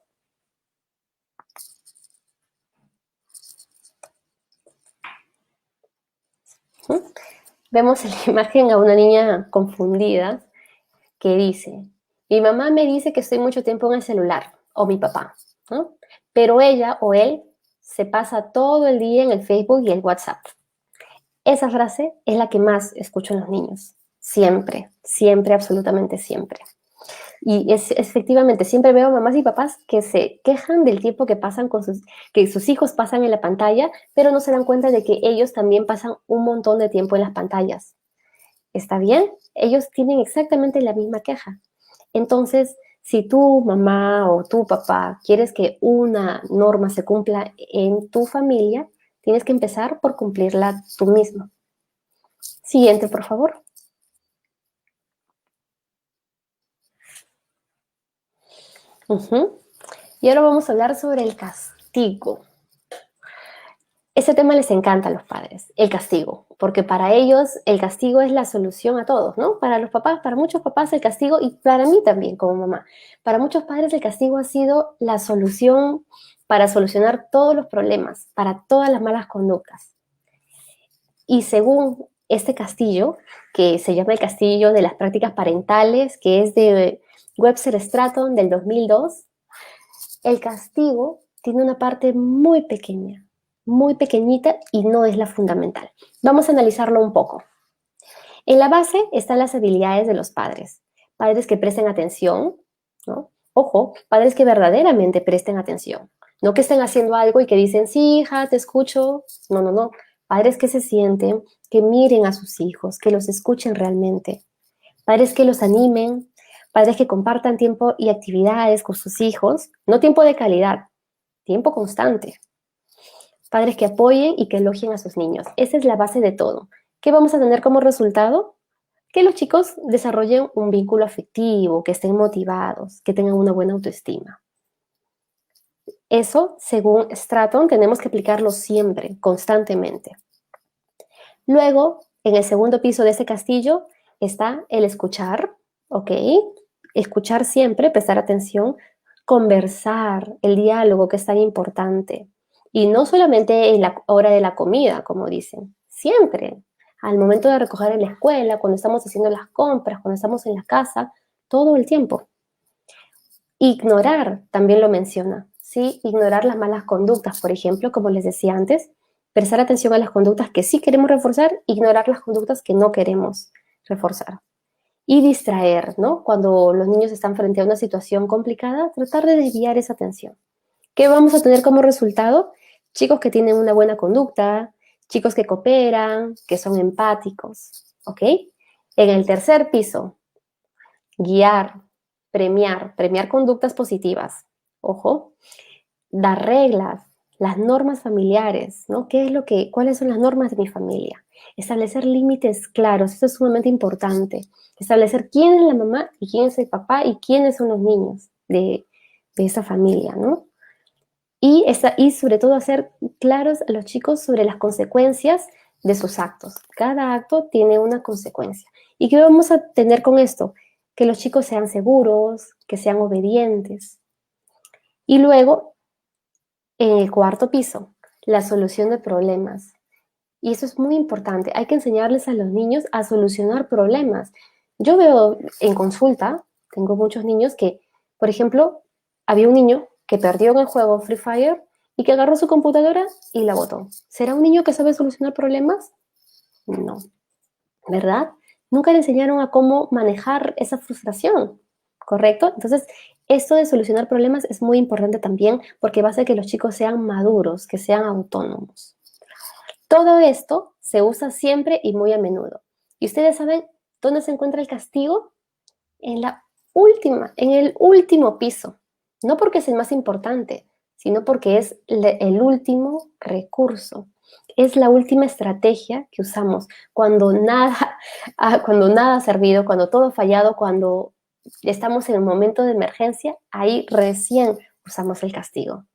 Vemos en la imagen a una niña confundida que dice, mi mamá me dice que estoy mucho tiempo en el celular, o mi papá, ¿no? Pero ella o él se pasa todo el día en el Facebook y el WhatsApp. Esa frase es la que más escucho en los niños. Siempre, siempre, absolutamente siempre. Y efectivamente, siempre veo mamás y papás que se quejan del tiempo que pasan que sus hijos pasan en la pantalla, pero no se dan cuenta de que ellos también pasan un montón de tiempo en las pantallas. ¿Está bien? Ellos tienen exactamente la misma queja. Entonces, si tu mamá o tu papá quieres que una norma se cumpla en tu familia, tienes que empezar por cumplirla tú mismo. Siguiente, por favor. Y ahora vamos a hablar sobre el castigo. Ese tema les encanta a los padres, el castigo, porque para ellos el castigo es la solución a todos, ¿no? Para los papás, para muchos papás el castigo, y para mí también como mamá, para muchos padres el castigo ha sido la solución para solucionar todos los problemas, para todas las malas conductas. Y según este castillo, que se llama el castillo de las prácticas parentales, que es de Webster Stratton del 2002, el castigo tiene una parte muy pequeñita y no es la fundamental. Vamos a analizarlo un poco. En la base están las habilidades de los padres. Padres que presten atención, ¿no? Ojo, padres que verdaderamente presten atención. No que estén haciendo algo y que dicen, sí, hija, te escucho. No, no, no. Padres que se sienten, que miren a sus hijos, que los escuchen realmente. Padres que los animen, padres que compartan tiempo y actividades con sus hijos, no tiempo de calidad, tiempo constante. Padres que apoyen y que elogien a sus niños. Esa es la base de todo. ¿Qué vamos a tener como resultado? Que los chicos desarrollen un vínculo afectivo, que estén motivados, que tengan una buena autoestima. Eso, según Stratton, tenemos que aplicarlo siempre, constantemente. Luego, en el segundo piso de ese castillo está el escuchar, ¿ok? Escuchar siempre, prestar atención, conversar, el diálogo que es tan importante. Y no solamente en la hora de la comida, como dicen, siempre. Al momento de recoger en la escuela, cuando estamos haciendo las compras, cuando estamos en la casa, todo el tiempo. Ignorar, también lo menciona, ¿sí? Ignorar las malas conductas, por ejemplo, como les decía antes, prestar atención a las conductas que sí queremos reforzar, ignorar las conductas que no queremos reforzar. Y distraer, ¿no? Cuando los niños están frente a una situación complicada, tratar de desviar esa atención. ¿Qué vamos a tener como resultado? Chicos que tienen una buena conducta, chicos que cooperan, que son empáticos, ¿ok? En el tercer piso, guiar, premiar conductas positivas. Ojo, dar reglas, las normas familiares, ¿no? ¿Cuáles son las normas de mi familia? Establecer límites claros, eso es sumamente importante. Establecer quién es la mamá y quién es el papá y quiénes son los niños de esa familia, ¿no? Y sobre todo hacer claros a los chicos sobre las consecuencias de sus actos. Cada acto tiene una consecuencia. ¿Y qué vamos a tener con esto? Que los chicos sean seguros, que sean obedientes. Y luego, en el cuarto piso, la solución de problemas. Y eso es muy importante. Hay que enseñarles a los niños a solucionar problemas. Yo veo en consulta, tengo muchos niños que, por ejemplo, había un niño que perdió en el juego Free Fire y que agarró su computadora y la botó. ¿Será un niño que sabe solucionar problemas? No, ¿verdad? Nunca le enseñaron a cómo manejar esa frustración, ¿correcto? Entonces, esto de solucionar problemas es muy importante también porque va a hacer que los chicos sean maduros, que sean autónomos. Todo esto se usa siempre y muy a menudo. ¿Y ustedes saben dónde se encuentra el castigo? En el último piso. No porque es el más importante, sino porque es el último recurso. Es la última estrategia que usamos cuando nada, cuando nada ha servido, cuando todo ha fallado, cuando estamos en un momento de emergencia, ahí recién usamos el castigo.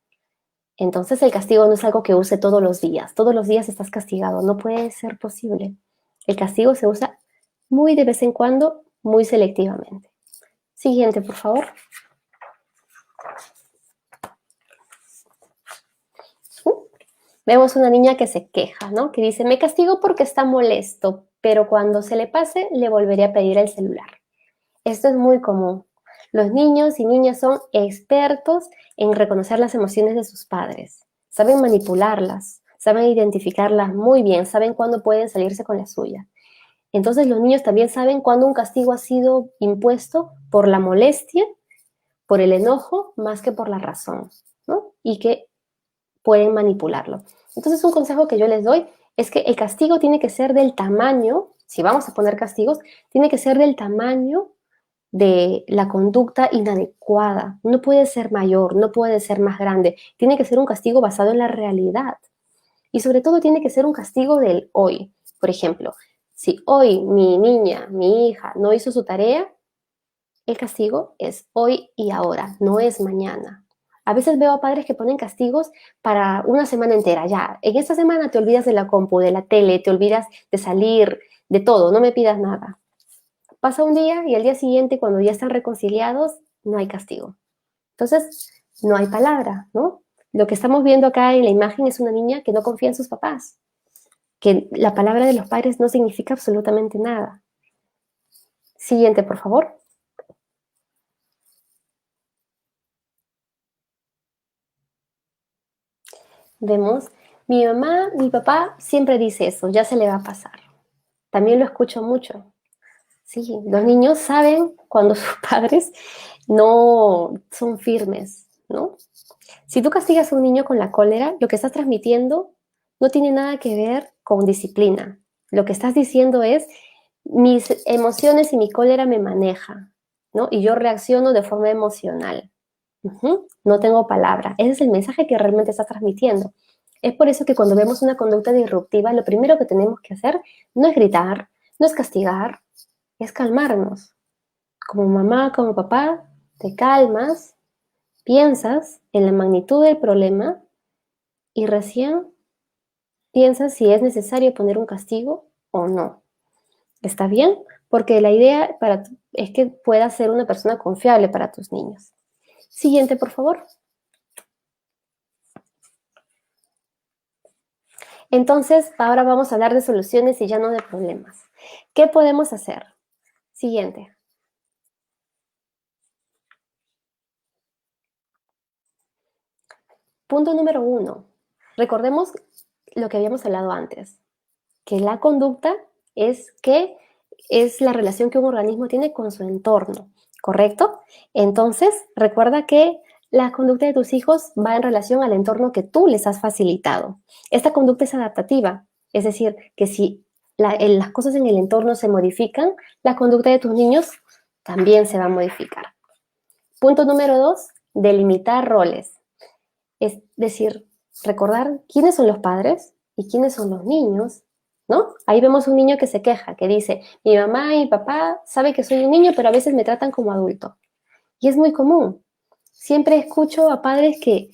Entonces el castigo no es algo que use todos los días estás castigado, no puede ser posible. El castigo se usa muy de vez en cuando, muy selectivamente. Siguiente, por favor. Vemos una niña que se queja, ¿no? Que dice, me castigo porque está molesto, pero cuando se le pase le volveré a pedir el celular. Esto es muy común. Los niños y niñas son expertos en reconocer las emociones de sus padres. Saben manipularlas, saben identificarlas muy bien, saben cuándo pueden salirse con la suya. Entonces los niños también saben cuándo un castigo ha sido impuesto por la molestia, por el enojo, más que por la razón, ¿no? Y que pueden manipularlo. Entonces un consejo que yo les doy es que el castigo tiene que ser del tamaño, si vamos a poner castigos, tiene que ser del tamaño de la conducta inadecuada. No puede ser mayor, no puede ser más grande. Tiene que ser un castigo basado en la realidad. Y sobre todo tiene que ser un castigo del hoy. Por ejemplo, si hoy mi niña, mi hija no hizo su tarea, el castigo es hoy y ahora, no es mañana. A veces veo a padres que ponen castigos para una semana entera. Ya, en esta semana te olvidas de la compu, de la tele, te olvidas de salir, de todo, no me pidas nada. Pasa un día y al día siguiente, cuando ya están reconciliados, no hay castigo. Entonces, no hay palabra, ¿no? Lo que estamos viendo acá en la imagen es una niña que no confía en sus papás, que la palabra de los padres no significa absolutamente nada. Siguiente, por favor. Vemos, mi mamá, mi papá siempre dice eso, ya se le va a pasar. También lo escucho mucho. Sí, los niños saben cuando sus padres no son firmes, ¿no? Si tú castigas a un niño con la cólera, lo que estás transmitiendo no tiene nada que ver con disciplina. Lo que estás diciendo es, mis emociones y mi cólera me maneja, ¿no? Y yo reacciono de forma emocional. No tengo palabra. Ese es el mensaje que realmente estás transmitiendo. Es por eso que cuando vemos una conducta disruptiva, lo primero que tenemos que hacer no es gritar, no es castigar, es calmarnos. Como mamá, como papá, te calmas, piensas en la magnitud del problema y recién piensas si es necesario poner un castigo o no. ¿Está bien? Porque la idea es que puedas ser una persona confiable para tus niños. Siguiente, por favor. Entonces, ahora vamos a hablar de soluciones y ya no de problemas. ¿Qué podemos hacer? Siguiente. Punto número 1. Recordemos lo que habíamos hablado antes, que la conducta es la relación que un organismo tiene con su entorno, ¿correcto? Entonces, recuerda que la conducta de tus hijos va en relación al entorno que tú les has facilitado. Esta conducta es adaptativa, es decir, que si las cosas en el entorno se modifican, la conducta de tus niños también se va a modificar. Punto número 2, delimitar roles. Es decir, recordar quiénes son los padres y quiénes son los niños, ¿no? Ahí vemos un niño que se queja, que dice, mi mamá y mi papá saben que soy un niño, pero a veces me tratan como adulto. Y es muy común. Siempre escucho a padres que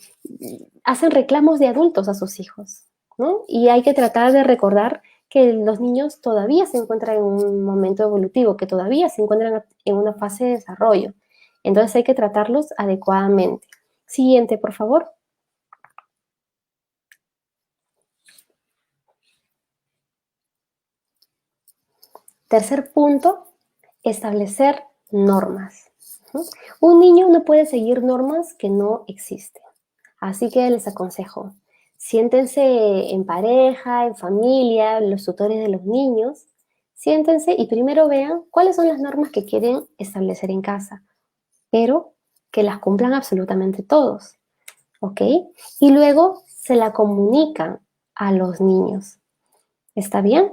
hacen reclamos de adultos a sus hijos, ¿no? Y hay que tratar de recordar que los niños todavía se encuentran en un momento evolutivo, que todavía se encuentran en una fase de desarrollo. Entonces hay que tratarlos adecuadamente. Siguiente, por favor. Tercer punto, establecer normas. Un niño no puede seguir normas que no existen. Así que les aconsejo, siéntense en pareja, en familia, los tutores de los niños, siéntense y primero vean cuáles son las normas que quieren establecer en casa, pero que las cumplan absolutamente todos, ¿ok? Y luego se la comunican a los niños, ¿está bien?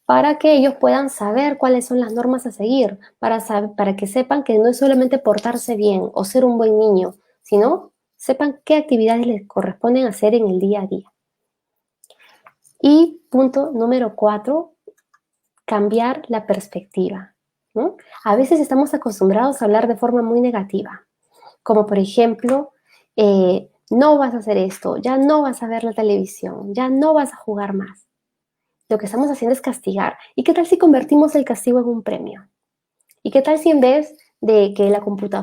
Para que ellos puedan saber cuáles son las normas a seguir, para que sepan que no es solamente portarse bien o ser un buen niño, sino sepan qué actividades les corresponden hacer en el día a día. Y punto número 4, cambiar la perspectiva, ¿no? A veces estamos acostumbrados a hablar de forma muy negativa, como por ejemplo, no vas a hacer esto, ya no vas a ver la televisión, ya no vas a jugar más. Lo que estamos haciendo es castigar. ¿Y qué tal si convertimos el castigo en un premio? ¿Y qué tal si en vez de que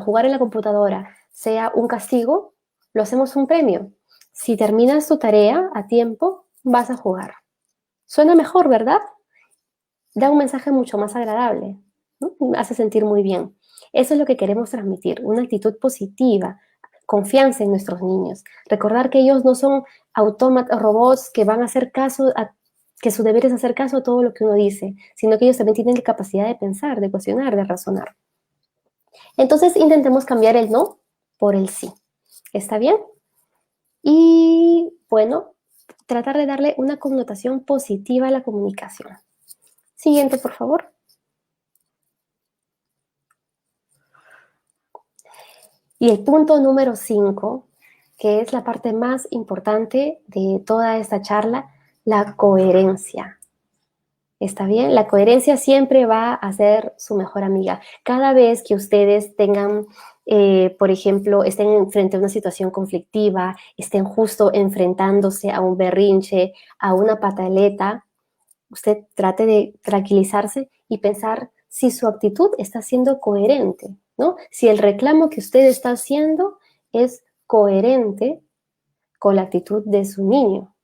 jugar en la computadora sea un castigo, lo hacemos un premio? Si terminas tu tarea a tiempo, vas a jugar. Suena mejor, ¿verdad? Da un mensaje mucho más agradable, ¿no? Hace sentir muy bien. Eso es lo que queremos transmitir, una actitud positiva, confianza en nuestros niños. Recordar que ellos no son autómatas, robots que van a hacer caso que su deber es hacer caso a todo lo que uno dice, sino que ellos también tienen la capacidad de pensar, de cuestionar, de razonar. Entonces intentemos cambiar el no por el sí. ¿Está bien? Y bueno, tratar de darle una connotación positiva a la comunicación. Siguiente, por favor. Y el punto número 5, que es la parte más importante de toda esta charla, la coherencia. ¿Está bien? La coherencia siempre va a ser su mejor amiga. Cada vez que ustedes tengan, por ejemplo, estén frente a una situación conflictiva, estén justo enfrentándose a un berrinche, a una pataleta, usted trate de tranquilizarse y pensar si su actitud está siendo coherente, ¿no? Si el reclamo que usted está haciendo es coherente con la actitud de su niño.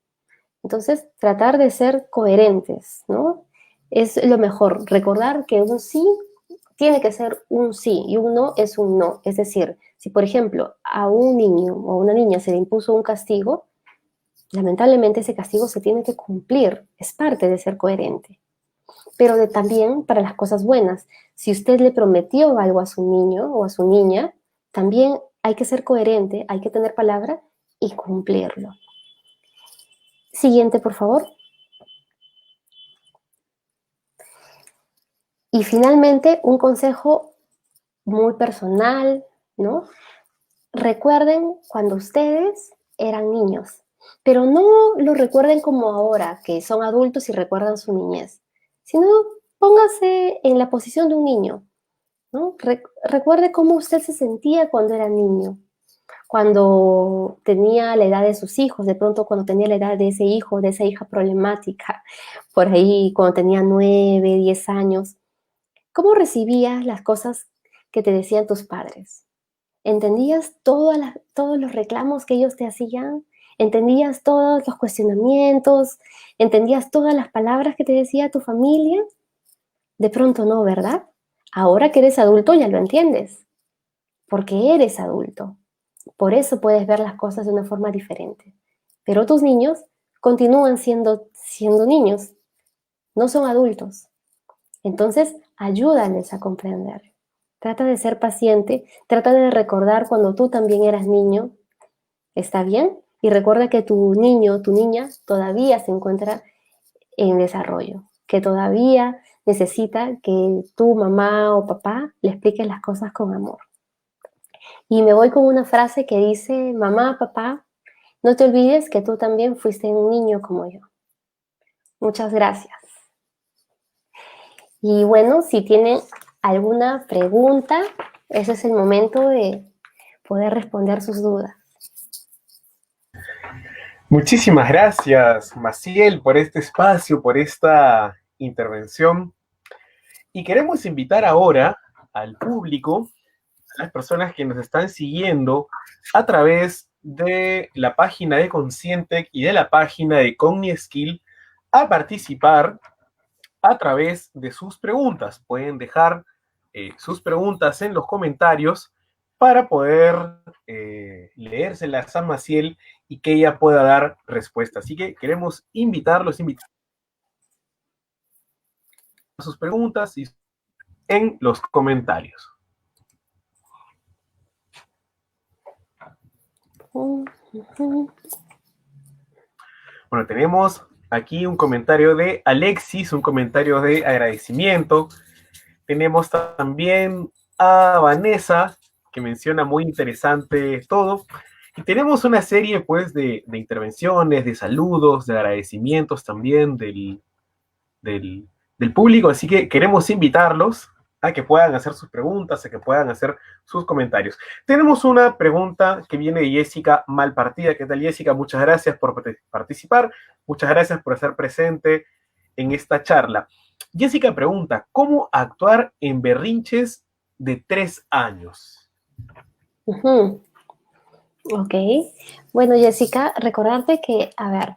Entonces, tratar de ser coherentes, ¿no? Es lo mejor. Recordar que un sí tiene que ser un sí y un no es un no. Es decir, si por ejemplo a un niño o a una niña se le impuso un castigo, lamentablemente ese castigo se tiene que cumplir. Es parte de ser coherente. Pero también para las cosas buenas. Si usted le prometió algo a su niño o a su niña, también hay que ser coherente, hay que tener palabra y cumplirlo. Siguiente, por favor. Y finalmente, un consejo muy personal, ¿no? Recuerden cuando ustedes eran niños, pero no lo recuerden como ahora, que son adultos y recuerdan su niñez, sino póngase en la posición de un niño, ¿no? Recuerde cómo usted se sentía cuando era niño, cuando tenía la edad de sus hijos, de pronto cuando tenía la edad de ese hijo, de esa hija problemática, por ahí cuando tenía 9, 10 años. ¿Cómo recibías las cosas que te decían tus padres? ¿Entendías todos los reclamos que ellos te hacían? ¿Entendías todos los cuestionamientos? ¿Entendías todas las palabras que te decía tu familia? De pronto no, ¿verdad? Ahora que eres adulto ya lo entiendes, porque eres adulto. Por eso puedes ver las cosas de una forma diferente. Pero tus niños continúan siendo niños, no son adultos. Entonces, ayúdales a comprender. Trata de ser paciente, trata de recordar cuando tú también eras niño, ¿está bien? Y recuerda que tu niño, tu niña, todavía se encuentra en desarrollo, que todavía necesita que tu mamá o papá le explique las cosas con amor. Y me voy con una frase que dice, mamá, papá, no te olvides que tú también fuiste un niño como yo. Muchas gracias. Y bueno, si tienen alguna pregunta, ese es el momento de poder responder sus dudas. Muchísimas gracias, Maciel, por este espacio, por esta intervención. Y queremos invitar ahora al público, a las personas que nos están siguiendo a través de la página de Conscientec y de la página de CogniSkill a participar a través de sus preguntas. Pueden dejar sus preguntas en los comentarios para poder leérselas a Maciel y que ella pueda dar respuesta. Así que queremos invitarlos a sus preguntas y en los comentarios. Bueno, tenemos aquí un comentario de Alexis, un comentario de agradecimiento. Tenemos también a Vanessa, que menciona muy interesante todo. Y tenemos una serie, pues, de intervenciones, de saludos, de agradecimientos también del público. Así que queremos invitarlos a que puedan hacer sus preguntas, a que puedan hacer sus comentarios. Tenemos una pregunta que viene de Jessica Malpartida. ¿Qué tal, Jessica? Muchas gracias por participar. Muchas gracias por estar presente en esta charla. Jessica pregunta, ¿cómo actuar en berrinches de 3 años? Ok. Bueno, Jessica, recordarte que, a ver,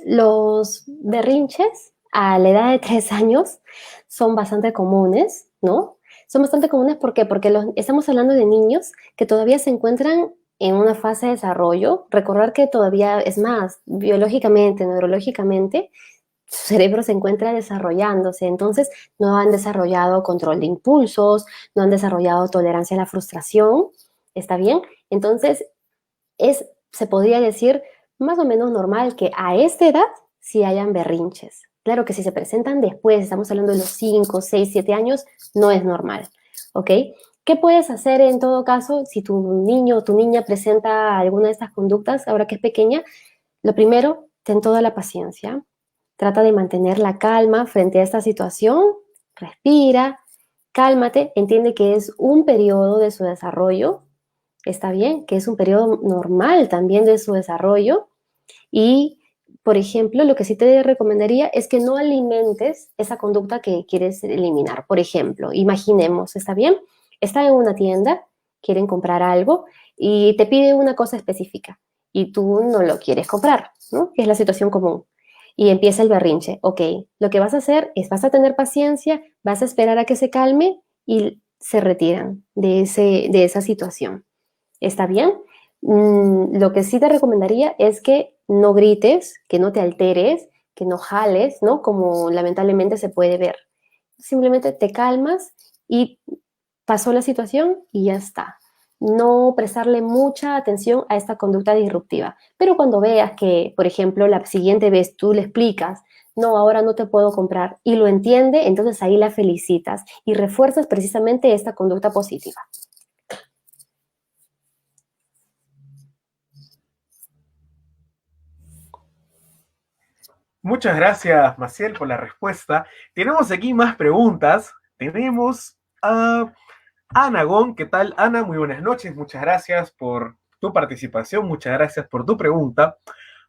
los berrinches a la edad de 3 años son bastante comunes, ¿no? Son bastante comunes, ¿por qué? Porque estamos hablando de niños que todavía se encuentran en una fase de desarrollo. Recordar que todavía, es más, biológicamente, neurológicamente, su cerebro se encuentra desarrollándose, entonces no han desarrollado control de impulsos, no han desarrollado tolerancia a la frustración, ¿está bien? Entonces, se podría decir, más o menos normal que a esta edad sí hayan berrinches. Claro que si se presentan después, estamos hablando de los 5, 6, 7 años, no es normal, ¿ok? ¿Qué puedes hacer en todo caso si tu niño o tu niña presenta alguna de estas conductas, ahora que es pequeña? Lo primero, ten toda la paciencia. Trata de mantener la calma frente a esta situación. Respira, cálmate, entiende que es un periodo de su desarrollo, está bien, que es un periodo normal también de su desarrollo. Y, por ejemplo, lo que sí te recomendaría es que no alimentes esa conducta que quieres eliminar. Por ejemplo, imaginemos, ¿está bien? Está en una tienda, quieren comprar algo y te pide una cosa específica y tú no lo quieres comprar, ¿no? Es la situación común. Y empieza el berrinche. Ok, lo que vas a hacer es, vas a tener paciencia, vas a esperar a que se calme y se retiran de esa situación. ¿Está bien? Lo que sí te recomendaría es que no grites, que no te alteres, que no jales, ¿no? Como lamentablemente se puede ver. Simplemente te calmas y pasó la situación y ya está. No prestarle mucha atención a esta conducta disruptiva. Pero cuando veas que, por ejemplo, la siguiente vez tú le explicas, no, ahora no te puedo comprar, y lo entiende, entonces ahí la felicitas y refuerzas precisamente esta conducta positiva. Muchas gracias, Maciel, por la respuesta. Tenemos aquí más preguntas. Tenemos a Ana Gon. ¿Qué tal, Ana? Muy buenas noches. Muchas gracias por tu participación. Muchas gracias por tu pregunta.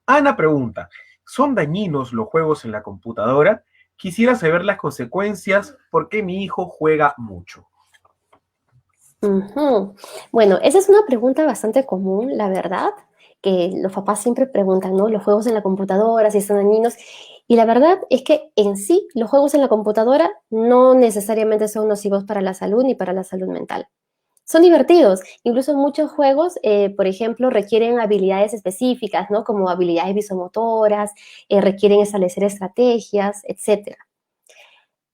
Ana pregunta, ¿son dañinos los juegos en la computadora? Quisiera saber las consecuencias porque mi hijo juega mucho. Bueno, esa es una pregunta bastante común, la verdad, que los papás siempre preguntan, ¿no? Los juegos en la computadora, si son dañinos. Y la verdad es que en sí, los juegos en la computadora no necesariamente son nocivos para la salud ni para la salud mental. Son divertidos. Incluso muchos juegos, por ejemplo, requieren habilidades específicas, ¿no? Como habilidades visomotoras, requieren establecer estrategias, etcétera.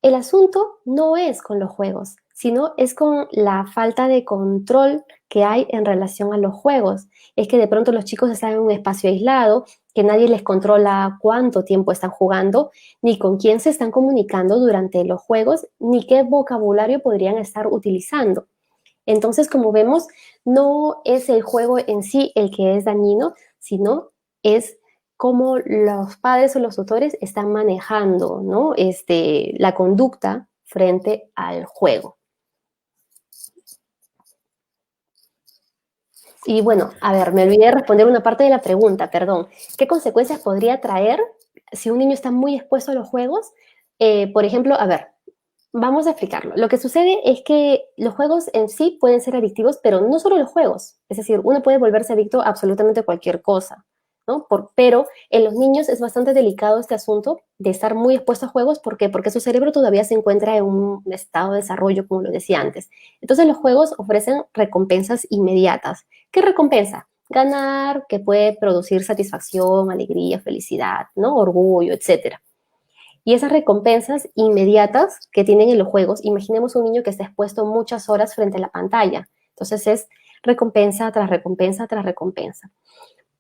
El asunto no es con los juegos, sino es con la falta de control que hay en relación a los juegos. Es que de pronto los chicos están en un espacio aislado, que nadie les controla cuánto tiempo están jugando, ni con quién se están comunicando durante los juegos, ni qué vocabulario podrían estar utilizando. Entonces, como vemos, no es el juego en sí el que es dañino, sino es cómo los padres o los tutores están manejando, ¿no? La conducta frente al juego. Y bueno, a ver, me olvidé de responder una parte de la pregunta, perdón. ¿Qué consecuencias podría traer si un niño está muy expuesto a los juegos? Por ejemplo, a ver, vamos a explicarlo. Lo que sucede es que los juegos en sí pueden ser adictivos, pero no solo los juegos. Es decir, uno puede volverse adicto a absolutamente cualquier cosa, ¿no? Pero en los niños es bastante delicado este asunto de estar muy expuestos a juegos. ¿Por qué? Porque su cerebro todavía se encuentra en un estado de desarrollo, como lo decía antes. Entonces los juegos ofrecen recompensas inmediatas. ¿Qué recompensa? Ganar, que puede producir satisfacción, alegría, felicidad, ¿no? Orgullo, etcétera. Y esas recompensas inmediatas que tienen en los juegos, imaginemos un niño que está expuesto muchas horas frente a la pantalla. Entonces es recompensa tras recompensa tras recompensa.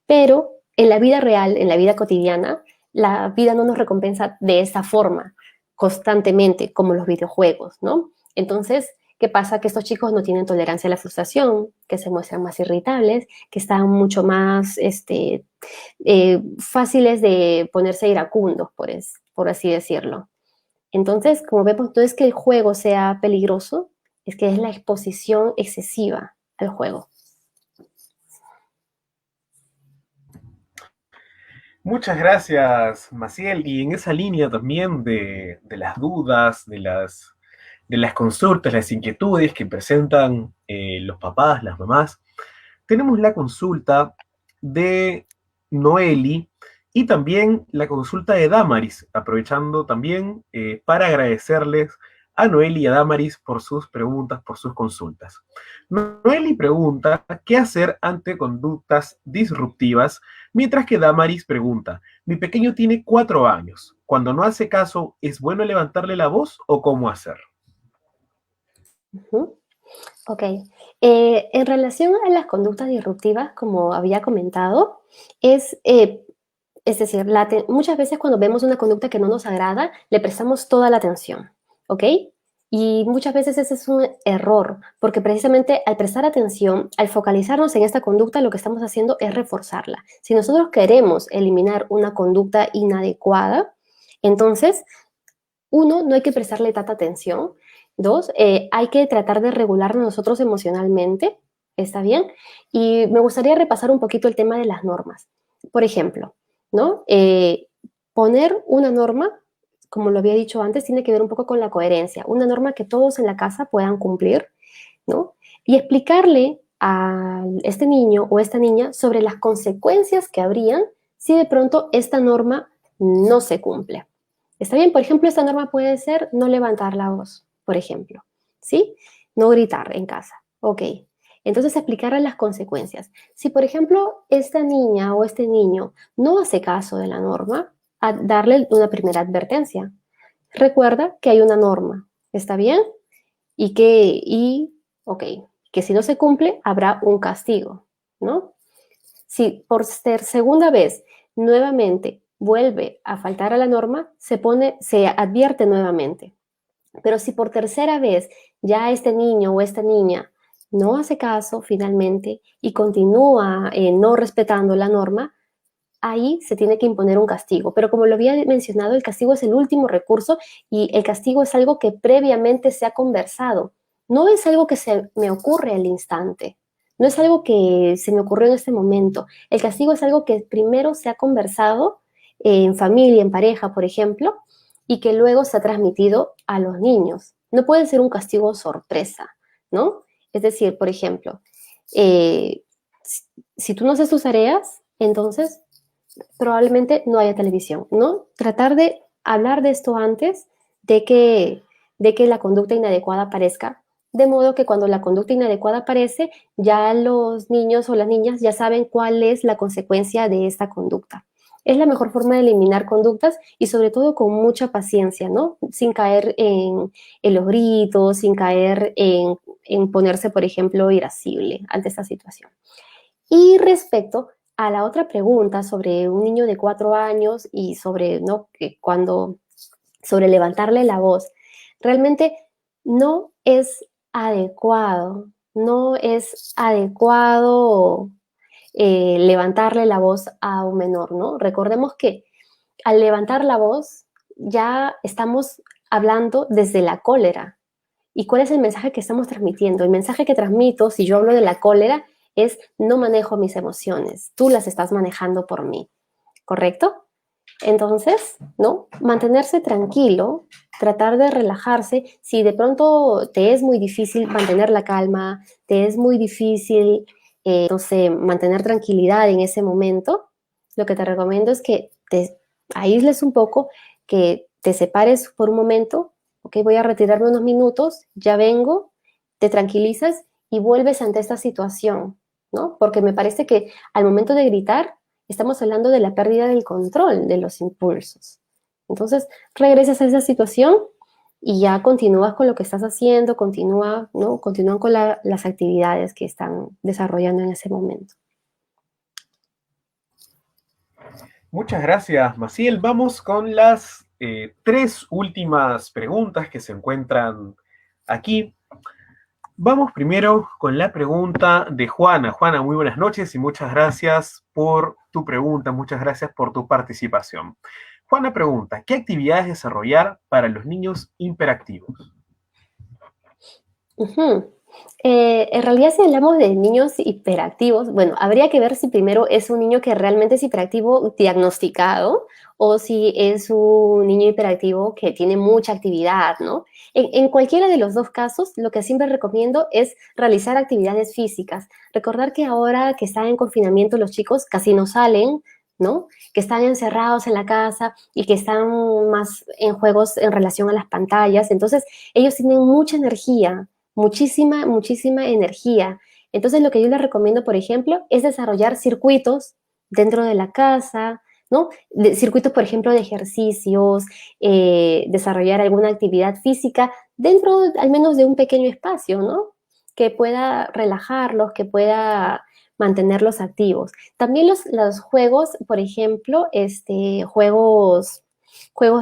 Pero en la vida real, en la vida cotidiana, la vida no nos recompensa de esa forma constantemente como los videojuegos, ¿no? Entonces, ¿qué pasa? Que estos chicos no tienen tolerancia a la frustración, que se muestran más irritables, que están mucho más fáciles de ponerse iracundos, por así decirlo. Entonces, como vemos, no es que el juego sea peligroso, es que es la exposición excesiva al juego. Muchas gracias, Maciel. Y en esa línea también de las dudas, de las consultas, las inquietudes que presentan los papás, las mamás, tenemos la consulta de Noeli y también la consulta de Damaris, aprovechando también para agradecerles a Noeli y a Damaris por sus preguntas, por sus consultas. Noeli pregunta, ¿qué hacer ante conductas disruptivas? Mientras que Damaris pregunta, mi pequeño tiene 4 años. Cuando no hace caso, ¿es bueno levantarle la voz o cómo hacer? Ok. En relación a las conductas disruptivas, como había comentado, es decir, muchas veces cuando vemos una conducta que no nos agrada, le prestamos toda la atención, ¿ok? Y muchas veces ese es un error, porque precisamente al prestar atención, al focalizarnos en esta conducta, lo que estamos haciendo es reforzarla. Si nosotros queremos eliminar una conducta inadecuada, entonces, uno, no hay que prestarle tanta atención. Dos, hay que tratar de regularnos nosotros emocionalmente, ¿está bien? Y me gustaría repasar un poquito el tema de las normas. Por ejemplo, ¿no? Poner una norma, como lo había dicho antes, tiene que ver un poco con la coherencia. Una norma que todos en la casa puedan cumplir, ¿no? Y explicarle a este niño o esta niña sobre las consecuencias que habrían si de pronto esta norma no se cumple. ¿Está bien? Por ejemplo, esta norma puede ser no levantar la voz, por ejemplo, ¿sí? No gritar en casa. Ok. Entonces, explicarle las consecuencias. Si, por ejemplo, esta niña o este niño no hace caso de la norma, a darle una primera advertencia. Recuerda que hay una norma, ¿está bien? Ok, que si no se cumple, habrá un castigo, ¿no? Si por segunda vez nuevamente vuelve a faltar a la norma, se advierte nuevamente. Pero si por tercera vez ya este niño o esta niña no hace caso finalmente y continúa no respetando la norma, ahí se tiene que imponer un castigo. Pero como lo había mencionado, el castigo es el último recurso y el castigo es algo que previamente se ha conversado. No es algo que se me ocurre al instante. No es algo que se me ocurrió en este momento. El castigo es algo que primero se ha conversado en familia, en pareja, por ejemplo, y que luego se ha transmitido a los niños. No puede ser un castigo sorpresa, ¿no? Es decir, por ejemplo, si tú no haces tus tareas, entonces probablemente no haya televisión, ¿no? Tratar de hablar de esto antes de que la conducta inadecuada aparezca, de modo que cuando la conducta inadecuada aparece, ya los niños o las niñas ya saben cuál es la consecuencia de esta conducta. Es la mejor forma de eliminar conductas y sobre todo con mucha paciencia, ¿no? Sin caer en los gritos, sin caer en ponerse, por ejemplo, irascible ante esta situación. Y respecto a la otra pregunta sobre un niño de 4 años y sobre, ¿no? Sobre levantarle la voz, realmente no es adecuado, no es adecuado levantarle la voz a un menor, ¿no? Recordemos que al levantar la voz ya estamos hablando desde la cólera. ¿Y cuál es el mensaje que estamos transmitiendo? El mensaje que transmito, si yo hablo de la cólera, es no manejo mis emociones, tú las estás manejando por mí, ¿correcto? Entonces, ¿no? Mantenerse tranquilo, tratar de relajarse. Si de pronto te es muy difícil mantener la calma, te es muy difícil, no sé, mantener tranquilidad en ese momento, lo que te recomiendo es que te aísles un poco, que te separes por un momento, ok, voy a retirarme unos minutos, ya vengo, te tranquilizas y vuelves ante esta situación, ¿no? Porque me parece que al momento de gritar, estamos hablando de la pérdida del control de los impulsos. Entonces, regresas a esa situación y ya continúas con lo que estás haciendo, continúa, ¿no? Continúan con las actividades que están desarrollando en ese momento. Muchas gracias, Maciel. Vamos con las tres últimas preguntas que se encuentran aquí. Vamos primero con la pregunta de Juana. Juana, muy buenas noches y muchas gracias por tu pregunta, muchas gracias por tu participación. Juana pregunta, ¿qué actividades desarrollar para los niños hiperactivos? En realidad, si hablamos de niños hiperactivos, bueno, habría que ver si primero es un niño que realmente es hiperactivo diagnosticado o si es un niño hiperactivo que tiene mucha actividad, ¿no? En cualquiera de los dos casos, lo que siempre recomiendo es realizar actividades físicas. Recordar que ahora que están en confinamiento los chicos casi no salen, ¿no? Que están encerrados en la casa y que están más en juegos en relación a las pantallas. Entonces, ellos tienen mucha energía, muchísima energía. Entonces, lo que yo les recomiendo, por ejemplo, es desarrollar circuitos dentro de la casa, ¿no? Circuitos, por ejemplo, de ejercicios, desarrollar alguna actividad física dentro al menos de un pequeño espacio, ¿no? Que pueda relajarlos, que pueda mantenerlos activos. También los juegos, por ejemplo, juegos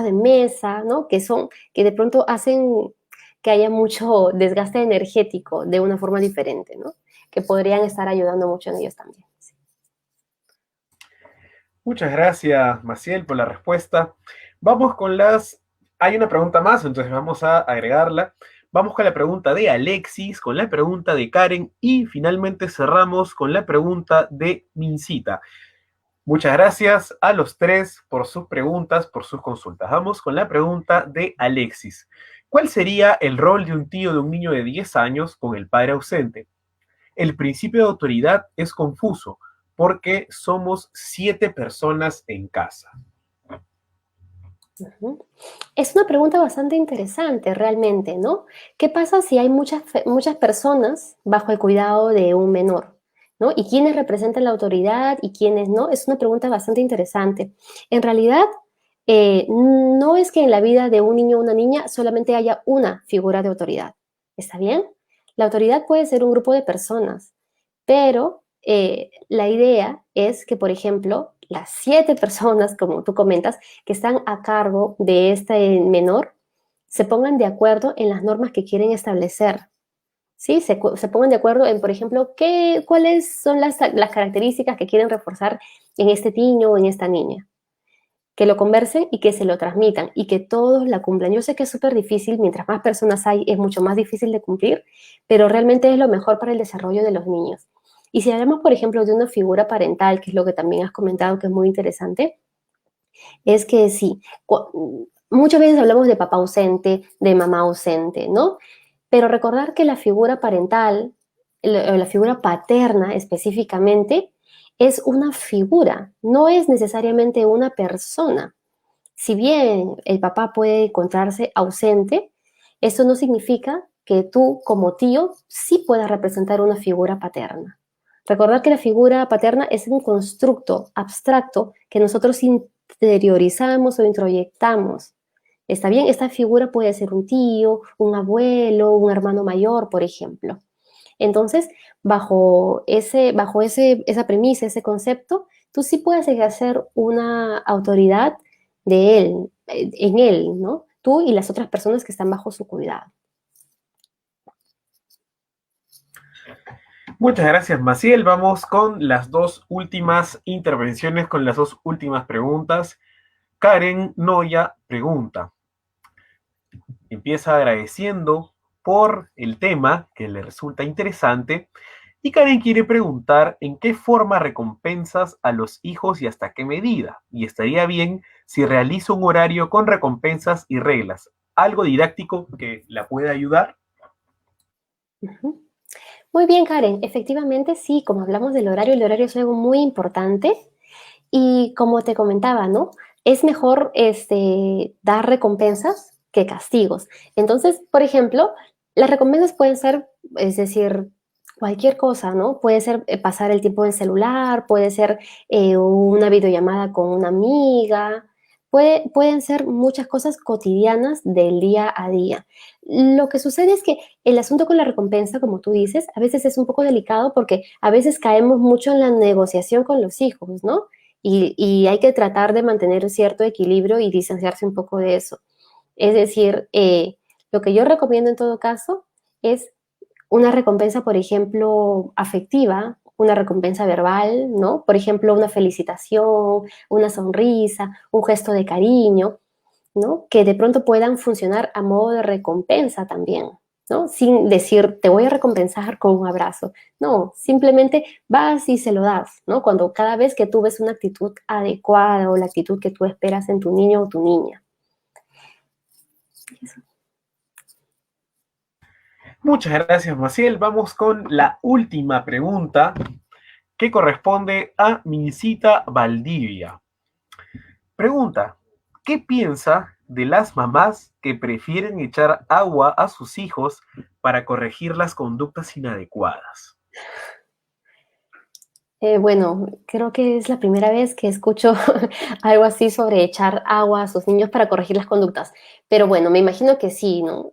de mesa, ¿no? Que de pronto hacen que haya mucho desgaste energético de una forma diferente, ¿no? Que podrían estar ayudando mucho en ellos también. Sí. Muchas gracias, Maciel, por la respuesta. Vamos con las... Hay una pregunta más, entonces vamos a agregarla. Vamos con la pregunta de Alexis, con la pregunta de Karen y finalmente cerramos con la pregunta de Mincita. Muchas gracias a los tres por sus preguntas, por sus consultas. Vamos con la pregunta de Alexis. ¿Cuál sería el rol de un tío de un niño de 10 años con el padre ausente? El principio de autoridad es confuso porque somos 7 personas en casa. Es una pregunta bastante interesante realmente, ¿no? ¿Qué pasa si hay muchas personas bajo el cuidado de un menor? ¿No? ¿Y quiénes representan la autoridad y quiénes no? Es una pregunta bastante interesante. En realidad, no es que en la vida de un niño o una niña solamente haya una figura de autoridad. ¿Está bien? La autoridad puede ser un grupo de personas, pero la idea es que, por ejemplo, las 7 personas, como tú comentas, que están a cargo de este menor, se pongan de acuerdo en las normas que quieren establecer. ¿Sí? Se pongan de acuerdo en, por ejemplo, cuáles son las características que quieren reforzar en este niño o en esta niña. Que lo conversen y que se lo transmitan y que todos la cumplan. Yo sé que es súper difícil, mientras más personas hay, es mucho más difícil de cumplir, pero realmente es lo mejor para el desarrollo de los niños. Y si hablamos, por ejemplo, de una figura parental, que es lo que también has comentado, que es muy interesante, es que sí, muchas veces hablamos de papá ausente, de mamá ausente, ¿no? Pero recordar que la figura parental, la figura paterna específicamente, es una figura, no es necesariamente una persona. Si bien el papá puede encontrarse ausente, eso no significa que tú como tío sí puedas representar una figura paterna. Recordar que la figura paterna es un constructo abstracto que nosotros interiorizamos o introyectamos. Está bien, esta figura puede ser un tío, un abuelo, un hermano mayor, por ejemplo. Entonces, esa premisa, ese concepto, tú sí puedes ejercer una autoridad de él, en él, ¿no? Tú y las otras personas que están bajo su cuidado. Muchas gracias, Maciel. Vamos con las dos últimas intervenciones, con las dos últimas preguntas. Karen Noya pregunta. Empieza agradeciendo por el tema que le resulta interesante. Y Karen quiere preguntar en qué forma recompensas a los hijos y hasta qué medida. Y estaría bien si realiza un horario con recompensas y reglas. Algo didáctico que la pueda ayudar. Muy bien, Karen. Efectivamente, sí, como hablamos del horario, el horario es algo muy importante Y como te comentaba, ¿no? Es mejor dar recompensas que castigos. Entonces, por ejemplo, las recompensas pueden ser, es decir, cualquier cosa, ¿no? Puede ser pasar el tiempo en el celular, puede ser una videollamada con una amiga, pueden ser muchas cosas cotidianas del día a día. Lo que sucede es que el asunto con la recompensa, como tú dices, a veces es un poco delicado porque a veces caemos mucho en la negociación con los hijos, ¿no? Y hay que tratar de mantener cierto equilibrio y distanciarse un poco de eso. Es decir, lo que yo recomiendo en todo caso es una recompensa, por ejemplo, afectiva, una recompensa verbal, ¿no? Por ejemplo, una felicitación, una sonrisa, un gesto de cariño, ¿no? Que de pronto puedan funcionar a modo de recompensa también, ¿no? Sin decir, te voy a recompensar con un abrazo. No, simplemente vas y se lo das, ¿no? Cuando cada vez que tú ves una actitud adecuada o la actitud que tú esperas en tu niño o tu niña. Muchas gracias, Maciel. Vamos con la última pregunta que corresponde a Mincita Valdivia. Pregunta, ¿qué piensa de las mamás que prefieren echar agua a sus hijos para corregir las conductas inadecuadas? Bueno, creo que es la primera vez que escucho algo así sobre echar agua a sus niños para corregir las conductas. Pero bueno, me imagino que sí, ¿no?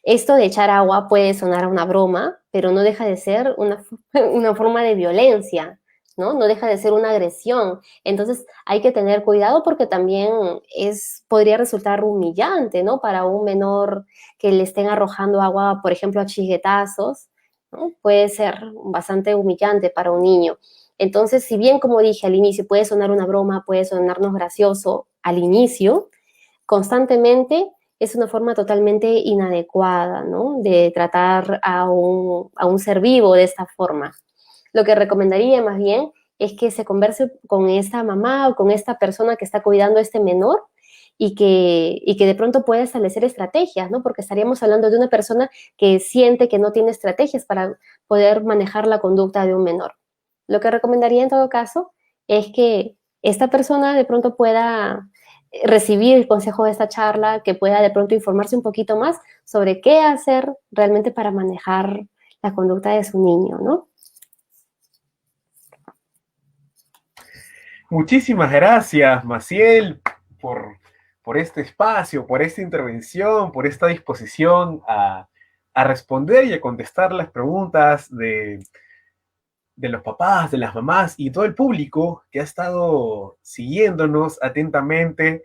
Esto de echar agua puede sonar a una broma, pero no deja de ser una forma de violencia, ¿no? No deja de ser una agresión. Entonces hay que tener cuidado porque también podría resultar humillante, ¿no? Para un menor que le estén arrojando agua, por ejemplo, a chiguetazos, ¿no? Puede ser bastante humillante para un niño. Entonces, si bien, como dije al inicio, puede sonar una broma, puede sonarnos gracioso al inicio, constantemente es una forma totalmente inadecuada, ¿no? De tratar a un ser vivo de esta forma. Lo que recomendaría más bien es que se converse con esta mamá o con esta persona que está cuidando a este menor y que de pronto pueda establecer estrategias, ¿no? Porque estaríamos hablando de una persona que siente que no tiene estrategias para poder manejar la conducta de un menor. Lo que recomendaría en todo caso es que esta persona de pronto pueda recibir el consejo de esta charla, que pueda de pronto informarse un poquito más sobre qué hacer realmente para manejar la conducta de su niño, ¿no? Muchísimas gracias, Maciel, por este espacio, por esta intervención, por esta disposición a responder y a contestar las preguntas de los papás, de las mamás y todo el público que ha estado siguiéndonos atentamente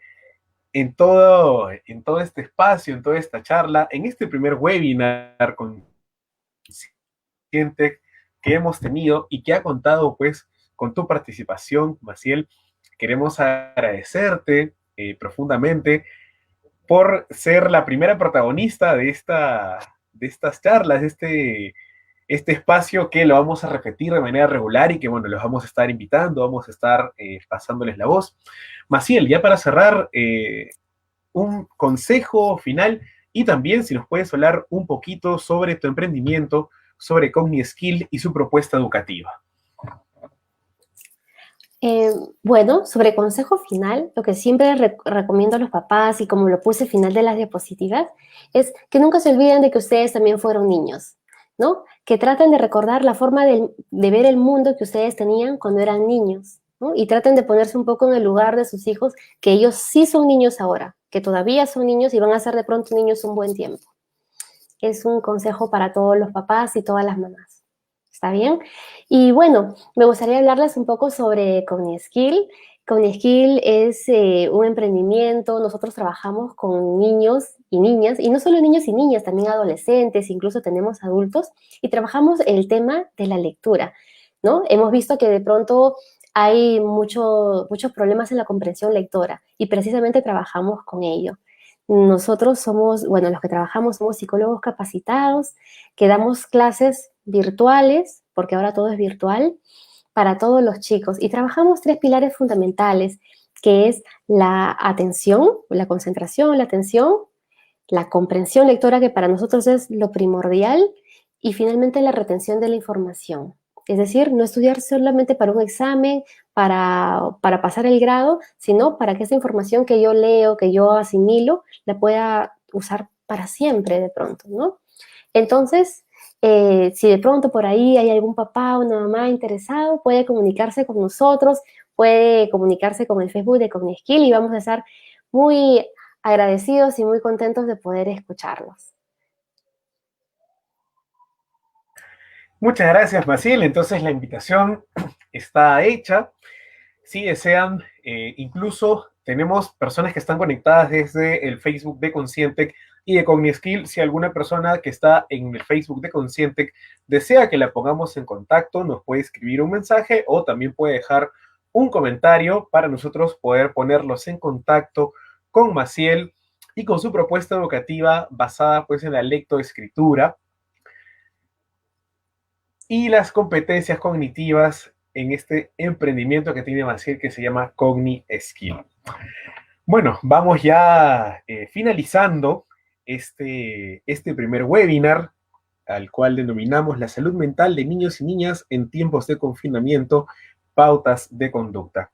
en todo este espacio, en toda esta charla, en este primer webinar con gente que hemos tenido y que ha contado pues con tu participación, Maciel. Queremos agradecerte profundamente por ser la primera protagonista de estas charlas, este espacio que lo vamos a repetir de manera regular y que, bueno, los vamos a estar invitando, vamos a estar pasándoles la voz. Maciel, ya para cerrar, un consejo final y también si nos puedes hablar un poquito sobre tu emprendimiento, sobre CogniSkill y su propuesta educativa. Bueno, sobre consejo final, lo que siempre recomiendo a los papás y como lo puse al final de las diapositivas, es que nunca se olviden de que ustedes también fueron niños, ¿no? Que traten de recordar la forma de ver el mundo que ustedes tenían cuando eran niños, ¿no? Y traten de ponerse un poco en el lugar de sus hijos, que ellos sí son niños ahora, que todavía son niños y van a ser de pronto niños un buen tiempo. Es un consejo para todos los papás y todas las mamás. ¿Está bien? Y bueno, me gustaría hablarles un poco sobre CogniSkill. CogniSkill es un emprendimiento, nosotros trabajamos con niños y niñas, y no solo niños y niñas, también adolescentes, incluso tenemos adultos, y trabajamos el tema de la lectura, ¿no? Hemos visto que de pronto hay muchos problemas en la comprensión lectora, y precisamente trabajamos con ello. Nosotros somos, bueno, los que trabajamos somos psicólogos capacitados, que damos clases virtuales, porque ahora todo es virtual, para todos los chicos. Y trabajamos tres pilares fundamentales, que es la atención, la concentración, la atención, la comprensión lectora, que para nosotros es lo primordial, y finalmente la retención de la información. Es decir, no estudiar solamente para un examen, para pasar el grado, sino para que esa información que yo leo, que yo asimilo, la pueda usar para siempre de pronto, ¿no? Entonces, si de pronto por ahí hay algún papá o una mamá interesado, puede comunicarse con nosotros, puede comunicarse con el Facebook de CogniSkill y vamos a estar muy agradecidos y muy contentos de poder escucharlos. Muchas gracias, Maciel. Entonces la invitación está hecha. Si desean, incluso tenemos personas que están conectadas desde el Facebook de Conscientec y de CogniSkill. Si alguna persona que está en el Facebook de Conscientec desea que la pongamos en contacto, nos puede escribir un mensaje o también puede dejar un comentario para nosotros poder ponerlos en contacto con Maciel y con su propuesta educativa basada pues en la lectoescritura y las competencias cognitivas en este emprendimiento que tiene Maciel que se llama CogniSkill. Bueno, vamos ya finalizando este primer webinar al cual denominamos la salud mental de niños y niñas en tiempos de confinamiento, pautas de conducta.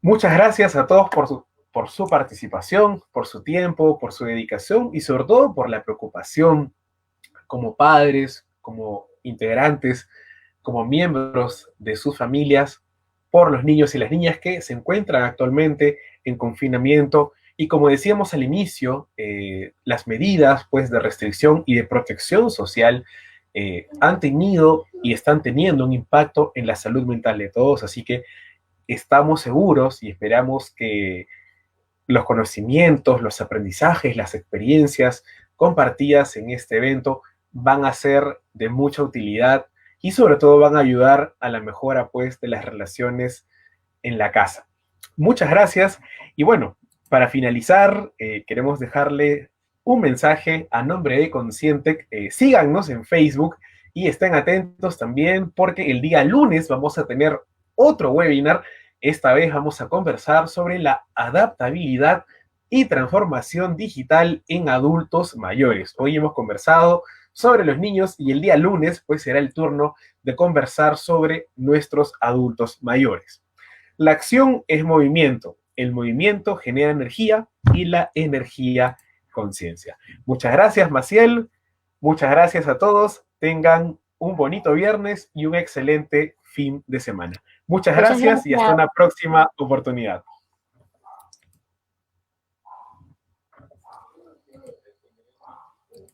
Muchas gracias a todos por su participación, por su tiempo, por su dedicación y sobre todo por la preocupación como padres, como integrantes, como miembros de sus familias, por los niños y las niñas que se encuentran actualmente en confinamiento. Y como decíamos al inicio, las medidas pues, de restricción y de protección social han tenido y están teniendo un impacto en la salud mental de todos. Así que estamos seguros y esperamos que los conocimientos, los aprendizajes, las experiencias compartidas en este evento van a ser de mucha utilidad y sobre todo van a ayudar a la mejora pues de las relaciones en la casa. Muchas gracias y bueno, para finalizar queremos dejarle un mensaje a nombre de Conscientec. Síganos en Facebook y estén atentos también porque el día lunes vamos a tener otro webinar. Esta vez vamos a conversar sobre la adaptabilidad y transformación digital en adultos mayores. Hoy hemos conversado sobre los niños y el día lunes pues será el turno de conversar sobre nuestros adultos mayores. La acción es movimiento. El movimiento genera energía y la energía conciencia. Muchas gracias, Maciel. Muchas gracias a todos. Tengan un bonito viernes y un excelente fin de semana. Muchas gracias y hasta una próxima oportunidad.